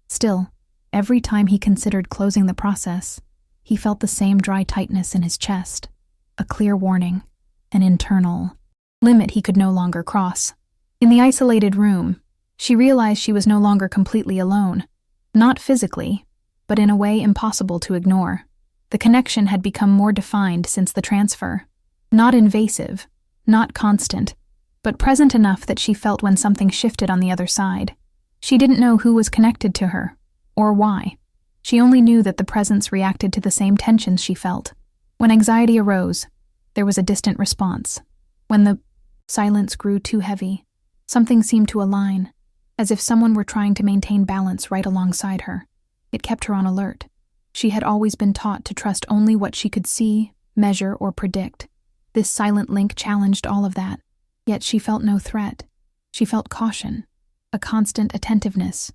Still, every time he considered closing the process, he felt the same dry tightness in his chest, a clear warning, an internal limit he could no longer cross. In the isolated room, she realized she was no longer completely alone, not physically, but in a way impossible to ignore. The connection had become more defined since the transfer, not invasive, not constant, but present enough that she felt when something shifted on the other side. She didn't know who was connected to her, or why. She only knew that the presence reacted to the same tensions she felt. When anxiety arose, there was a distant response. When the silence grew too heavy, something seemed to align, as if someone were trying to maintain balance right alongside her. It kept her on alert. She had always been taught to trust only what she could see, measure, or predict. This silent link challenged all of that. Yet she felt no threat. She felt caution, a constant attentiveness,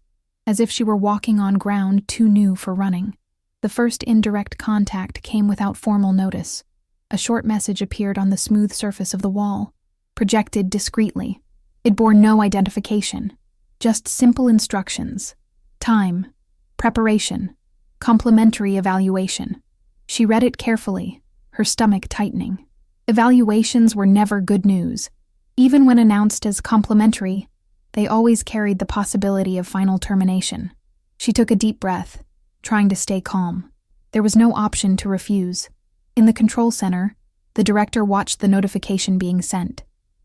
as if she were walking on ground too new for running. The first indirect contact came without formal notice. A short message appeared on the smooth surface of the wall, projected discreetly. It bore no identification, just simple instructions: time, preparation, complimentary evaluation. She read it carefully, her stomach tightening. Evaluations were never good news. Even when announced as complimentary, they always carried the possibility of final termination. She took a deep breath, trying to stay calm. There was no option to refuse. In the control center, the director watched the notification being sent.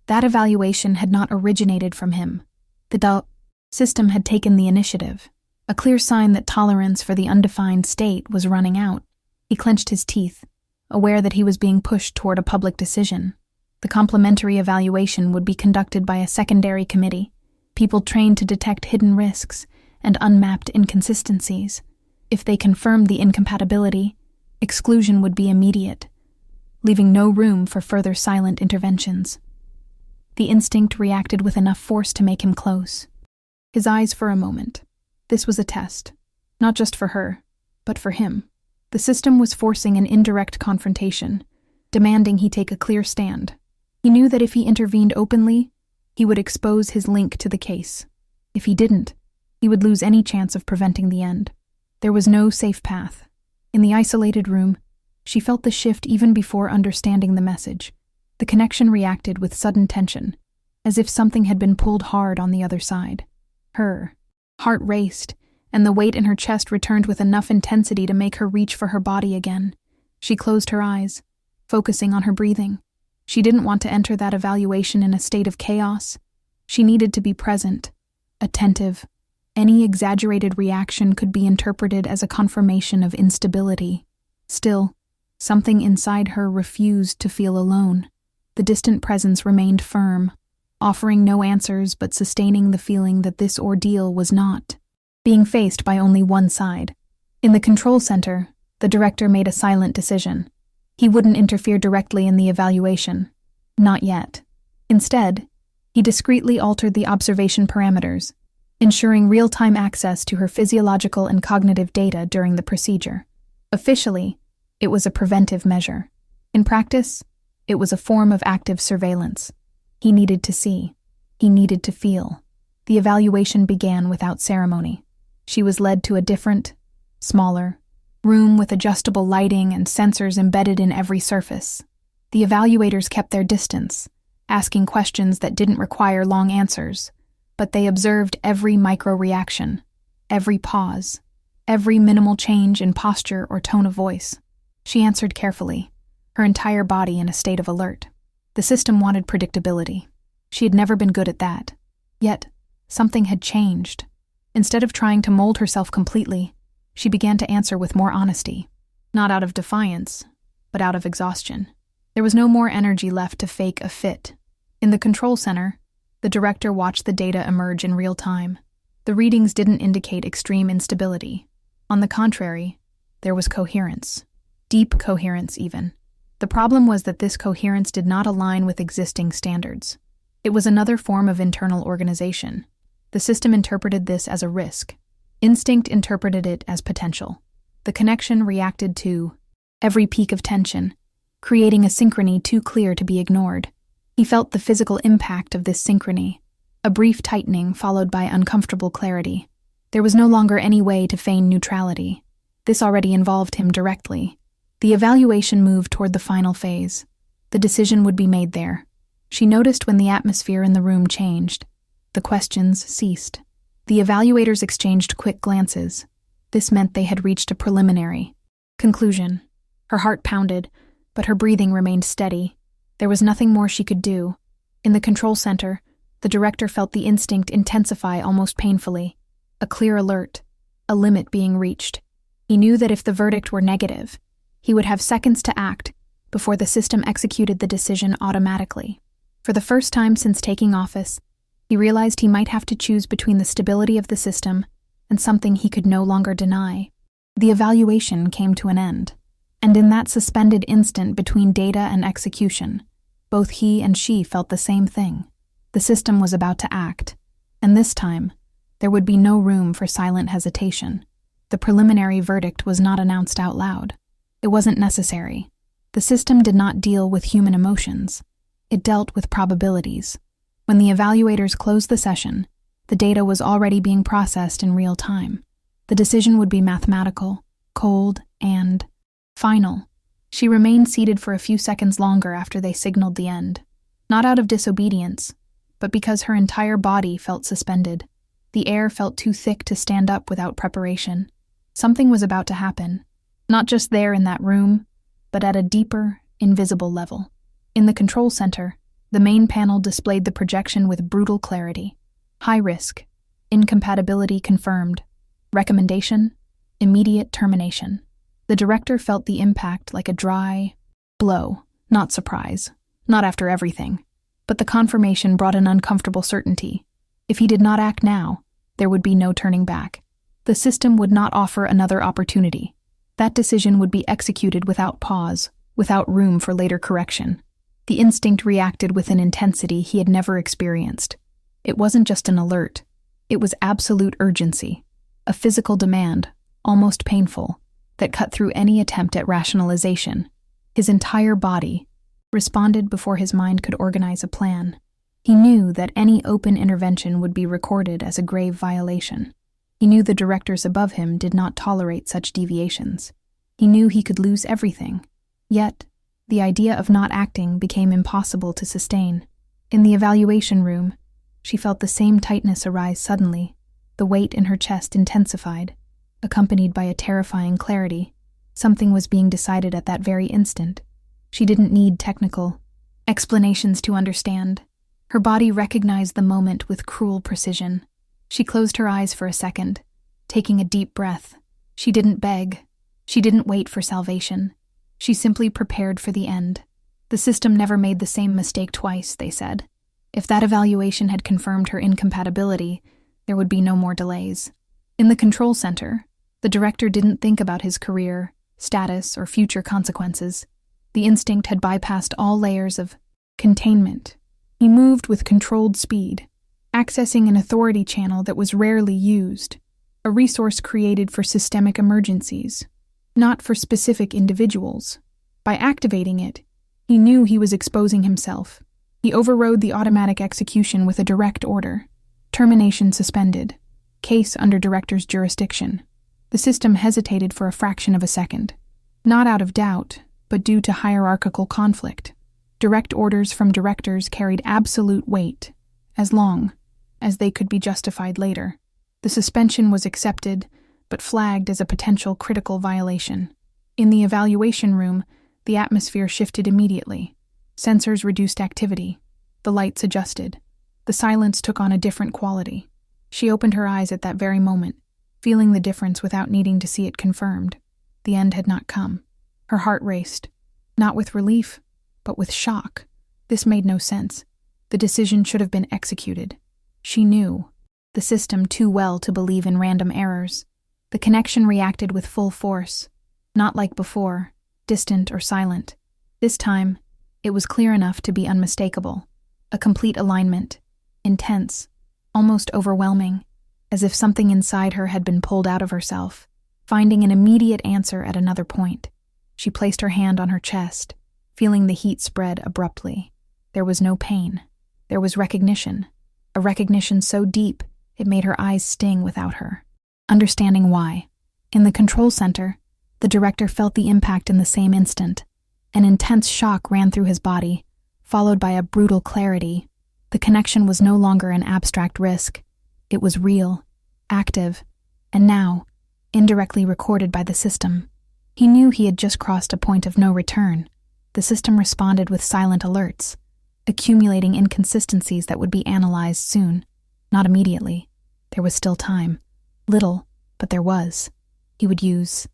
That evaluation had not originated from him. The system had taken the initiative, a clear sign that tolerance for the undefined state was running out. He clenched his teeth, aware that he was being pushed toward a public decision. The complimentary evaluation would be conducted by a secondary committee, people trained to detect hidden risks and unmapped inconsistencies. If they confirmed the incompatibility, exclusion would be immediate, leaving no room for further silent interventions. The instinct reacted with enough force to make him close. His eyes for a moment. This was a test, not just for her, but for him. The system was forcing an indirect confrontation, demanding he take a clear stand. He knew that if he intervened openly, he would expose his link to the case. If he didn't, he would lose any chance of preventing the end. There was no safe path. In the isolated room, she felt the shift even before understanding the message. The connection reacted with sudden tension, as if something had been pulled hard on the other side. Her heart raced, and the weight in her chest returned with enough intensity to make her reach for her body again. She closed her eyes, focusing on her breathing. She didn't want to enter that evaluation in a state of chaos. She needed to be present, attentive. Any exaggerated reaction could be interpreted as a confirmation of instability. Still, something inside her refused to feel alone. The distant presence remained firm, offering no answers but sustaining the feeling that this ordeal was not being faced by only one side. In the control center, the director made a silent decision. He wouldn't interfere directly in the evaluation. Not yet. Instead, he discreetly altered the observation parameters, ensuring real-time access to her physiological and cognitive data during the procedure. Officially, it was a preventive measure. In practice, it was a form of active surveillance. He needed to see. He needed to feel. The evaluation began without ceremony. She was led to a different, smaller, room with adjustable lighting and sensors embedded in every surface. The evaluators kept their distance, asking questions that didn't require long answers, but they observed every micro-reaction, every pause, every minimal change in posture or tone of voice. She answered carefully, her entire body in a state of alert. The system wanted predictability. She had never been good at that. Yet, something had changed. Instead of trying to mold herself completely, she began to answer with more honesty, not out of defiance, but out of exhaustion. There was no more energy left to fake a fit. In the control center, the director watched the data emerge in real time. The readings didn't indicate extreme instability. On the contrary, there was coherence. Deep coherence, even. The problem was that this coherence did not align with existing standards. It was another form of internal organization. The system interpreted this as a risk. Instinct interpreted it as potential. The connection reacted to every peak of tension, creating a synchrony too clear to be ignored. He felt the physical impact of this synchrony, a brief tightening followed by uncomfortable clarity. There was no longer any way to feign neutrality. This already involved him directly. The evaluation moved toward the final phase. The decision would be made there. She noticed when the atmosphere in the room changed. The questions ceased. The evaluators exchanged quick glances. This meant they had reached a preliminary conclusion. Her heart pounded, but her breathing remained steady. There was nothing more she could do. In the control center, the director felt the instinct intensify almost painfully. A clear alert, a limit being reached. He knew that if the verdict were negative, he would have seconds to act before the system executed the decision automatically. For the first time since taking office, he realized he might have to choose between the stability of the system and something he could no longer deny. The evaluation came to an end, and in that suspended instant between data and execution, both he and she felt the same thing. The system was about to act, and this time, there would be no room for silent hesitation. The preliminary verdict was not announced out loud. It wasn't necessary. The system did not deal with human emotions. It dealt with probabilities. When the evaluators closed the session, the data was already being processed in real time. The decision would be mathematical, cold, and final. She remained seated for a few seconds longer after they signaled the end. Not out of disobedience, but because her entire body felt suspended. The air felt too thick to stand up without preparation. Something was about to happen, not just there in that room, but at a deeper, invisible level. In the control center, the main panel displayed the projection with brutal clarity. High risk, incompatibility confirmed. Recommendation, immediate termination. The director felt the impact like a dry blow, not surprise, not after everything. But the confirmation brought an uncomfortable certainty. If he did not act now, there would be no turning back. The system would not offer another opportunity. That decision would be executed without pause, without room for later correction. The instinct reacted with an intensity he had never experienced. It wasn't just an alert. It was absolute urgency, a physical demand, almost painful, that cut through any attempt at rationalization. His entire body responded before his mind could organize a plan. He knew that any open intervention would be recorded as a grave violation. He knew the directors above him did not tolerate such deviations. He knew he could lose everything. Yet, the idea of not acting became impossible to sustain. In the evaluation room, she felt the same tightness arise suddenly. The weight in her chest intensified, accompanied by a terrifying clarity. Something was being decided at that very instant. She didn't need technical explanations to understand. Her body recognized the moment with cruel precision. She closed her eyes for a second, taking a deep breath. She didn't beg. She didn't wait for salvation. She simply prepared for the end. The system never made the same mistake twice, they said. If that evaluation had confirmed her incompatibility, there would be no more delays. In the control center, the director didn't think about his career, status, or future consequences. The instinct had bypassed all layers of containment. He moved with controlled speed, accessing an authority channel that was rarely used, a resource created for systemic emergencies, not for specific individuals. By activating it, he knew he was exposing himself. He overrode the automatic execution with a direct order. Termination suspended. Case under director's jurisdiction. The system hesitated for a fraction of a second. Not out of doubt, but due to hierarchical conflict. Direct orders from directors carried absolute weight, as long as they could be justified later. The suspension was accepted, but flagged as a potential critical violation. In the evaluation room, the atmosphere shifted immediately. Sensors reduced activity. The lights adjusted. The silence took on a different quality. She opened her eyes at that very moment, feeling the difference without needing to see it confirmed. The end had not come. Her heart raced, not with relief, but with shock. This made no sense. The decision should have been executed. She knew the system too well to believe in random errors. The connection reacted with full force, not like before, distant or silent. This time, it was clear enough to be unmistakable. A complete alignment, intense, almost overwhelming, as if something inside her had been pulled out of herself, finding an immediate answer at another point. She placed her hand on her chest, feeling the heat spread abruptly. There was no pain. There was recognition. A recognition so deep it made her eyes sting without her. Understanding why. In the control center, the director felt the impact in the same instant. An intense shock ran through his body, followed by a brutal clarity. The connection was no longer an abstract risk. It was real, active, and now, indirectly recorded by the system. He knew he had just crossed a point of no return. The system responded with silent alerts, accumulating inconsistencies that would be analyzed soon. Not immediately. There was still time. Little, but there was. He would use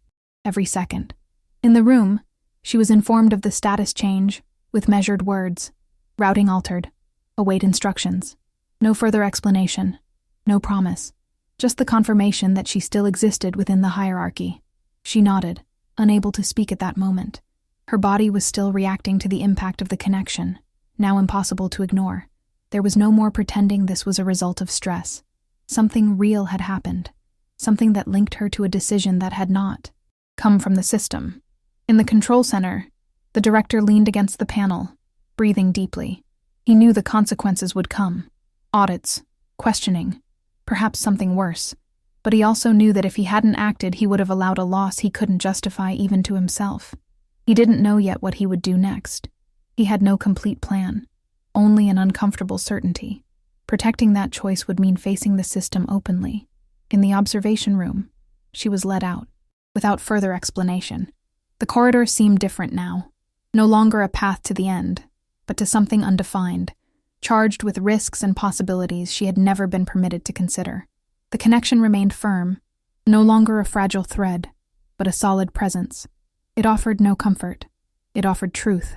every second. In the room, she was informed of the status change, with measured words. Routing altered. Await instructions. No further explanation. No promise. Just the confirmation that she still existed within the hierarchy. She nodded, unable to speak at that moment. Her body was still reacting to the impact of the connection, now impossible to ignore. There was no more pretending this was a result of stress. Something real had happened. Something that linked her to a decision that had not come from the system. In the control center, the director leaned against the panel, breathing deeply. He knew the consequences would come. Audits, questioning, perhaps something worse. But he also knew that if he hadn't acted, he would have allowed a loss he couldn't justify even to himself. He didn't know yet what he would do next. He had no complete plan, only an uncomfortable certainty. Protecting that choice would mean facing the system openly. In the observation room, she was led out, without further explanation. The corridor seemed different now, no longer a path to the end, but to something undefined, charged with risks and possibilities she had never been permitted to consider. The connection remained firm, no longer a fragile thread, but a solid presence. It offered no comfort. It offered truth.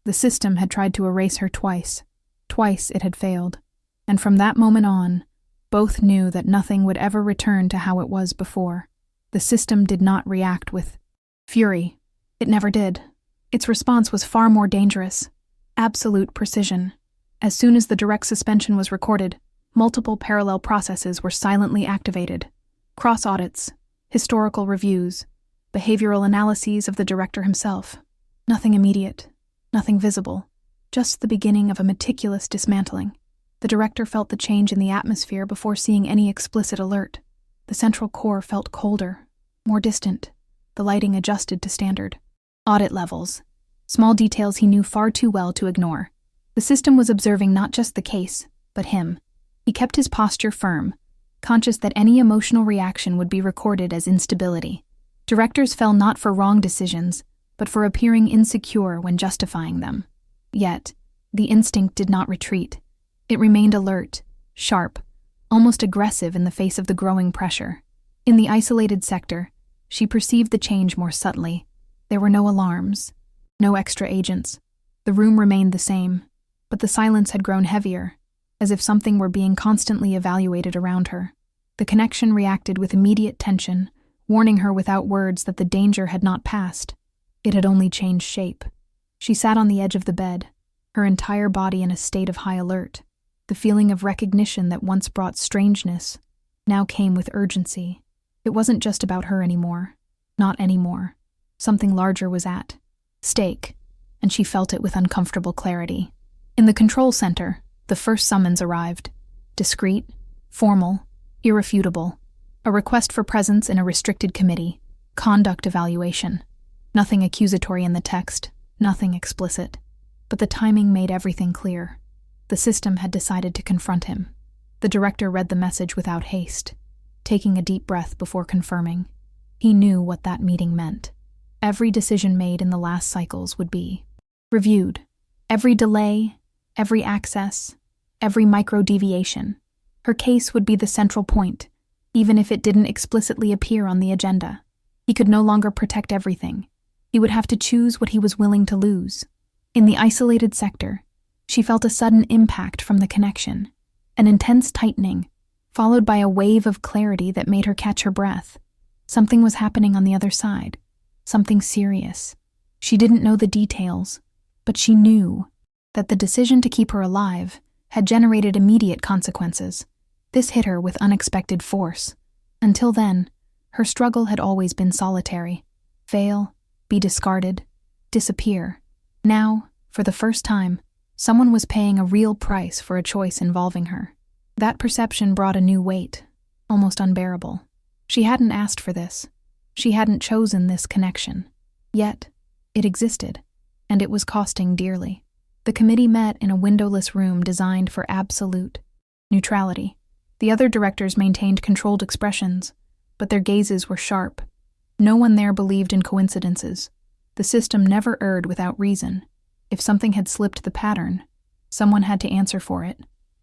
The system had tried to erase her twice. Twice it had failed. And from that moment on, both knew that nothing would ever return to how it was before. The system did not react with fury. It never did. Its response was far more dangerous. Absolute precision. As soon as the direct suspension was recorded, multiple parallel processes were silently activated. Cross-audits, historical reviews, behavioral analyses of the director himself. Nothing immediate, nothing visible, just the beginning of a meticulous dismantling. The director felt the change in the atmosphere before seeing any explicit alert. The central core felt colder, more distant. The lighting adjusted to standard. Audit levels. Small details he knew far too well to ignore. The system was observing not just the case, but him. He kept his posture firm, conscious that any emotional reaction would be recorded as instability. Directors fell not for wrong decisions, but for appearing insecure when justifying them. Yet, the instinct did not retreat. It remained alert, sharp, almost aggressive in the face of the growing pressure. In the isolated sector, she perceived the change more subtly. There were no alarms, no extra agents. The room remained the same, but the silence had grown heavier, as if something were being constantly evaluated around her. The connection reacted with immediate tension, warning her without words that the danger had not passed. It had only changed shape. She sat on the edge of the bed, her entire body in a state of high alert. The feeling of recognition that once brought strangeness now came with urgency. It wasn't just about her anymore. Not anymore. Something larger was at stake, and she felt it with uncomfortable clarity. In the control center, the first summons arrived. Discreet, formal, irrefutable. A request for presence in a restricted committee. Conduct evaluation. Nothing accusatory in the text, nothing explicit. But the timing made everything clear. The system had decided to confront him. The director read the message without haste, taking a deep breath before confirming. He knew what that meeting meant. Every decision made in the last cycles would be reviewed. Every delay, every access, every micro-deviation. Her case would be the central point, even if it didn't explicitly appear on the agenda. He could no longer protect everything. He would have to choose what he was willing to lose. In the isolated sector, she felt a sudden impact from the connection, an intense tightening, followed by a wave of clarity that made her catch her breath. Something was happening on the other side, something serious. She didn't know the details, but she knew that the decision to keep her alive had generated immediate consequences. This hit her with unexpected force. Until then, her struggle had always been solitary. Fail, be discarded, disappear. Now, for the first time, someone was paying a real price for a choice involving her. That perception brought a new weight, almost unbearable. She hadn't asked for this. She hadn't chosen this connection. Yet, it existed, and it was costing dearly. The committee met in a windowless room designed for absolute neutrality. The other directors maintained controlled expressions, but their gazes were sharp. No one there believed in coincidences. The system never erred without reason. If something had slipped the pattern, someone had to answer for it.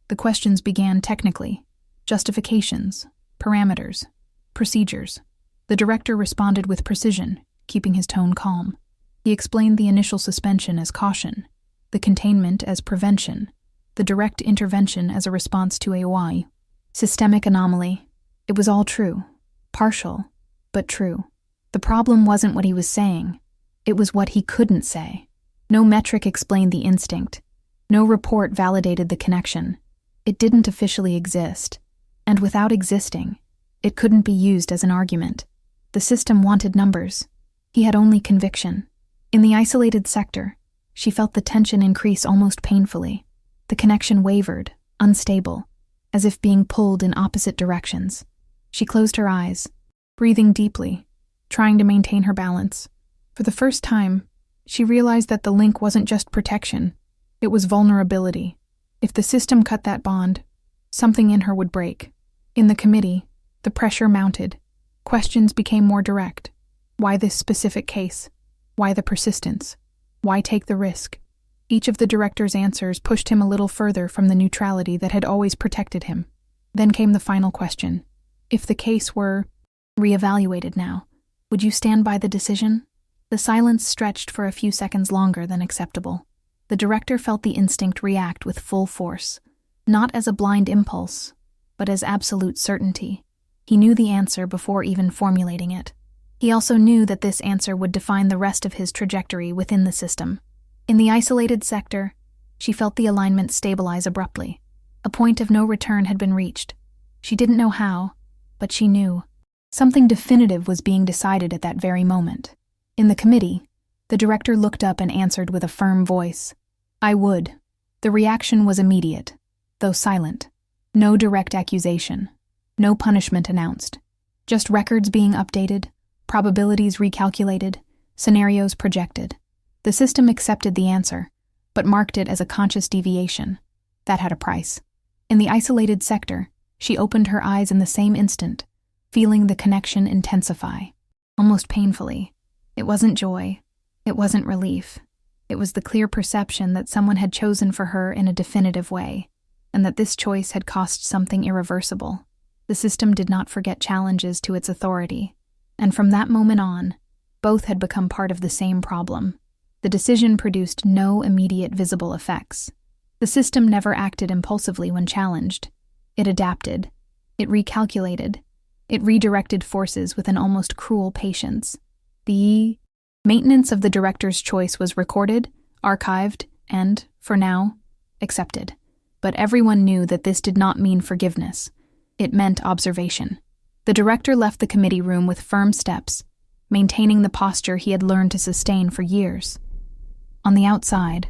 The questions began technically: justifications, parameters, procedures. The director responded with precision, keeping his tone calm. He explained the initial suspension as caution, the containment as prevention, the direct intervention as a response to a systemic anomaly. It was all true, partial, but true. The problem wasn't what he was saying. It was what he couldn't say. No metric explained the instinct. No report validated the connection. It didn't officially exist. And without existing, it couldn't be used as an argument. The system wanted numbers. He had only conviction. In the isolated sector, she felt the tension increase almost painfully. The connection wavered, unstable, as if being pulled in opposite directions. She closed her eyes, breathing deeply, trying to maintain her balance. For the first time, she realized that the link wasn't just protection, it was vulnerability. If the system cut that bond, something in her would break. In the committee, the pressure mounted. Questions became more direct. Why this specific case? Why the persistence? Why take the risk? Each of the director's answers pushed him a little further from the neutrality that had always protected him. Then came the final question. If the case were reevaluated now, would you stand by the decision? The silence stretched for a few seconds longer than acceptable. The director felt the instinct react with full force, not as a blind impulse, but as absolute certainty. He knew the answer before even formulating it. He also knew that this answer would define the rest of his trajectory within the system. In the isolated sector, she felt the alignment stabilize abruptly. A point of no return had been reached. She didn't know how, but she knew. Something definitive was being decided at that very moment. In the committee, the director looked up and answered with a firm voice. I would. The reaction was immediate, though silent. No direct accusation. No punishment announced. Just records being updated, probabilities recalculated, scenarios projected. The system accepted the answer, but marked it as a conscious deviation. That had a price. In the isolated sector, she opened her eyes in the same instant, feeling the connection intensify, almost painfully. It wasn't joy. It wasn't relief. It was the clear perception that someone had chosen for her in a definitive way, and that this choice had cost something irreversible. The system did not forget challenges to its authority, and from that moment on, both had become part of the same problem. The decision produced no immediate visible effects. The system never acted impulsively when challenged. It adapted. It recalculated. It redirected forces with an almost cruel patience. The maintenance of the director's choice was recorded, archived, and, for now, accepted. But everyone knew that this did not mean forgiveness. It meant observation. The director left the committee room with firm steps, maintaining the posture he had learned to sustain for years. On the outside,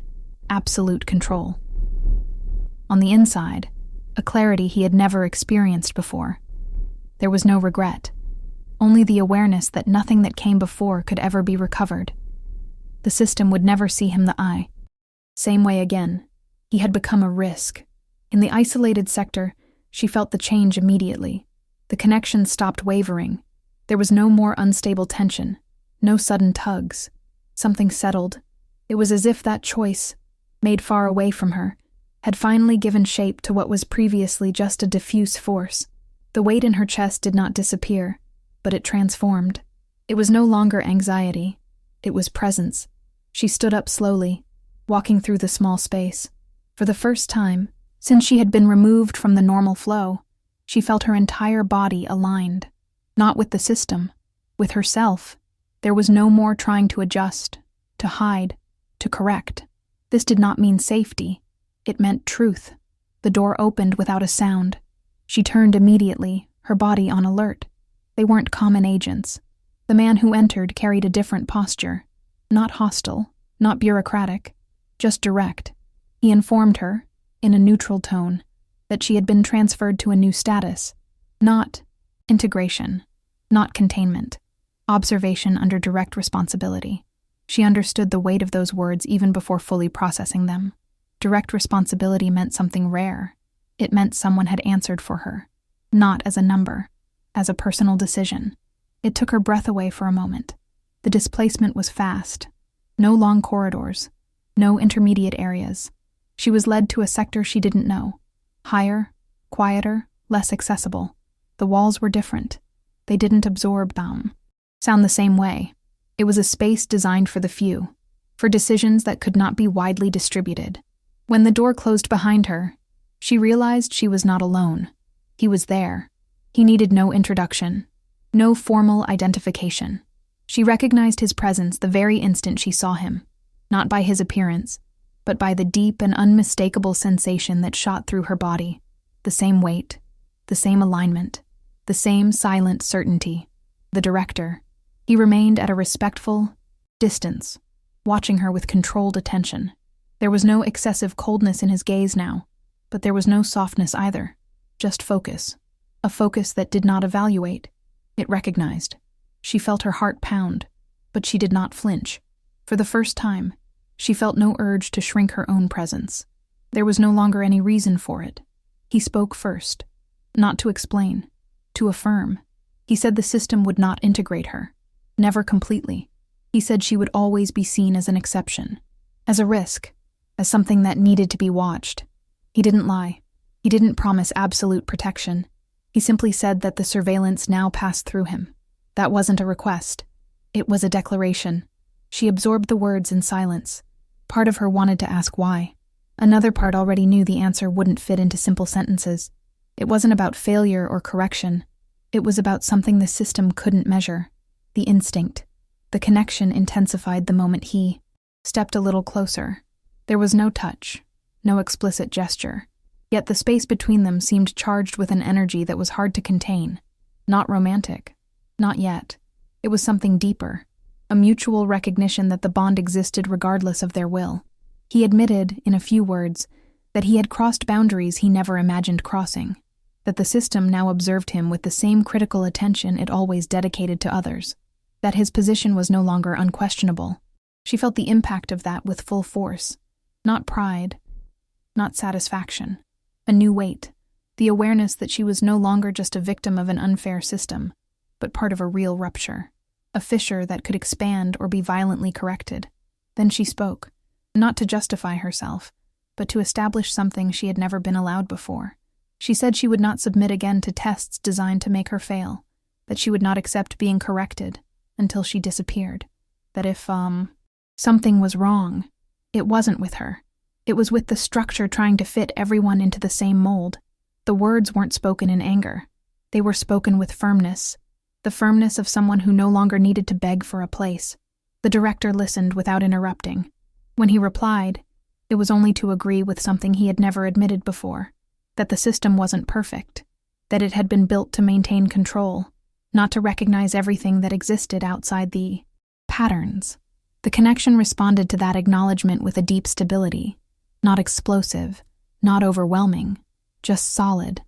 absolute control. On the inside, a clarity he had never experienced before. There was no regret, only the awareness that nothing that came before could ever be recovered. The system would never see him the eye. Same way again. He had become a risk. In the isolated sector, she felt the change immediately. The connection stopped wavering. There was no more unstable tension, no sudden tugs. Something settled. It was as if that choice, made far away from her, had finally given shape to what was previously just a diffuse force. The weight in her chest did not disappear, but it transformed. It was no longer anxiety. It was presence. She stood up slowly, walking through the small space. For the first time, since she had been removed from the normal flow, she felt her entire body aligned. Not with the system, with herself. There was no more trying to adjust, to hide, to correct. This did not mean safety. It meant truth. The door opened without a sound. She turned immediately, her body on alert. They weren't common agents. The man who entered carried a different posture. Not hostile, Not bureaucratic, just direct. He informed her, in a neutral tone, that she had been transferred to a new status, not integration, not containment, observation under direct responsibility. She understood the weight of those words even before fully processing them. Direct responsibility meant something rare. It meant someone had answered for her, not as a number, as a personal decision. It took her breath away for a moment. The displacement was fast. No long corridors, no intermediate areas. She was led to a sector she didn't know. Higher, quieter, less accessible. The walls were different. They didn't absorb sound the same way. It was a space designed for the few, for decisions that could not be widely distributed. When the door closed behind her, she realized she was not alone. He was there. He needed no introduction, no formal identification. She recognized his presence the very instant she saw him, not by his appearance, but by the deep and unmistakable sensation that shot through her body. The same weight, the same alignment, the same silent certainty. The director. He remained at a respectful distance, watching her with controlled attention. There was no excessive coldness in his gaze now, but there was no softness either, just focus. A focus that did not evaluate. It recognized. She felt her heart pound, but she did not flinch. For the first time, she felt no urge to shrink her own presence. There was no longer any reason for it. He spoke first, not to explain, to affirm. He said the system would not integrate her, never completely. He said she would always be seen as an exception, as a risk, as something that needed to be watched. He didn't lie. He didn't promise absolute protection. He simply said that the surveillance now passed through him. That wasn't a request. It was a declaration. She absorbed the words in silence. Part of her wanted to ask why. Another part already knew the answer wouldn't fit into simple sentences. It wasn't about failure or correction. It was about something the system couldn't measure. The instinct. The connection intensified the moment he stepped a little closer. There was no touch, no explicit gesture. Yet the space between them seemed charged with an energy that was hard to contain. Not romantic. Not yet. It was something deeper. A mutual recognition that the bond existed regardless of their will. He admitted, in a few words, that he had crossed boundaries he never imagined crossing. That the system now observed him with the same critical attention it always dedicated to others. That his position was no longer unquestionable. She felt the impact of that with full force. Not pride. Not satisfaction. A new weight. The awareness that she was no longer just a victim of an unfair system, but part of a real rupture. A fissure that could expand or be violently corrected. Then she spoke, not to justify herself, but to establish something she had never been allowed before. She said she would not submit again to tests designed to make her fail, that she would not accept being corrected until she disappeared. That if, something was wrong, it wasn't with her. It was with the structure trying to fit everyone into the same mold. The words weren't spoken in anger. They were spoken with firmness. The firmness of someone who no longer needed to beg for a place. The director listened without interrupting. When he replied, it was only to agree with something he had never admitted before. That the system wasn't perfect. That it had been built to maintain control, not to recognize everything that existed outside the patterns. The connection responded to that acknowledgement with a deep stability. Not explosive, not overwhelming, just solid,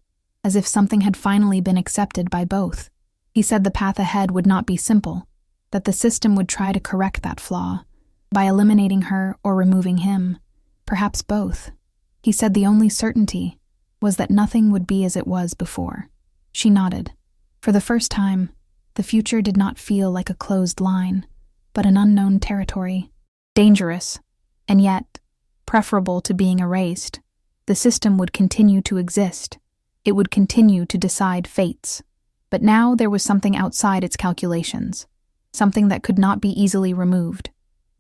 as if something had finally been accepted by both. He said the path ahead would not be simple, that the system would try to correct that flaw, by eliminating her or removing him, perhaps both. He said the only certainty was that nothing would be as it was before. She nodded. For the first time, the future did not feel like a closed line, but an unknown territory. Dangerous, and yet preferable to being erased. The system would continue to exist. It would continue to decide fates. But now there was something outside its calculations, something that could not be easily removed,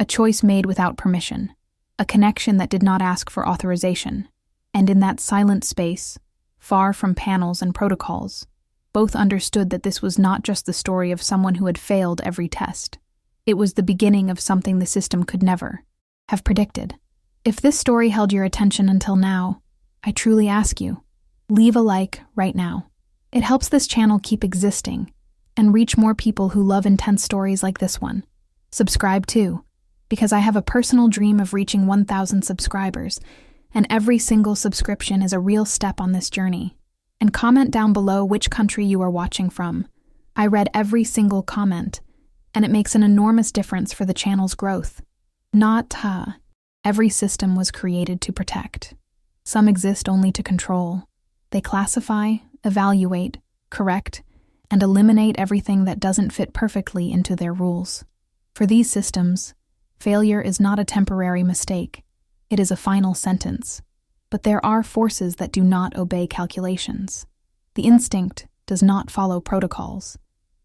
a choice made without permission, a connection that did not ask for authorization. And in that silent space, far from panels and protocols, both understood that this was not just the story of someone who had failed every test. It was the beginning of something the system could never have predicted. If this story held your attention until now, I truly ask you, leave a like right now. It helps this channel keep existing and reach more people who love intense stories like this one. Subscribe too. Because I have a personal dream of reaching 1,000 subscribers, and every single subscription is a real step on this journey. And comment down below which country you are watching from. I read every single comment, and it makes an enormous difference for the channel's growth. Every system was created to protect. Some exist only to control. They classify, evaluate, correct, and eliminate everything that doesn't fit perfectly into their rules. For these systems, failure is not a temporary mistake. It is a final sentence. But there are forces that do not obey calculations. The instinct does not follow protocols.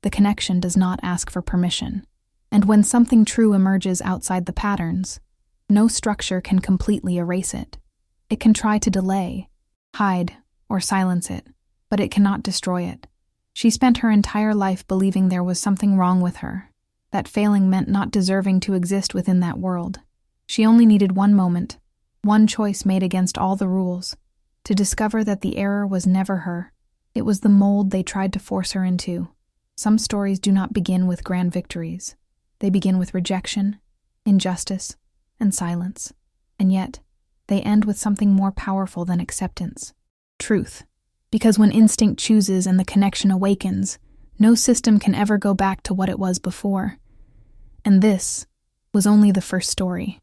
The connection does not ask for permission. And when something true emerges outside the patterns, no structure can completely erase it. It can try to delay, hide, or silence it, but it cannot destroy it. She spent her entire life believing there was something wrong with her, that failing meant not deserving to exist within that world. She only needed one moment, one choice made against all the rules, to discover that the error was never her. It was the mold they tried to force her into. Some stories do not begin with grand victories. They begin with rejection, injustice, and silence. And yet, they end with something more powerful than acceptance. Truth. Because when instinct chooses and the connection awakens, no system can ever go back to what it was before. And this was only the first story.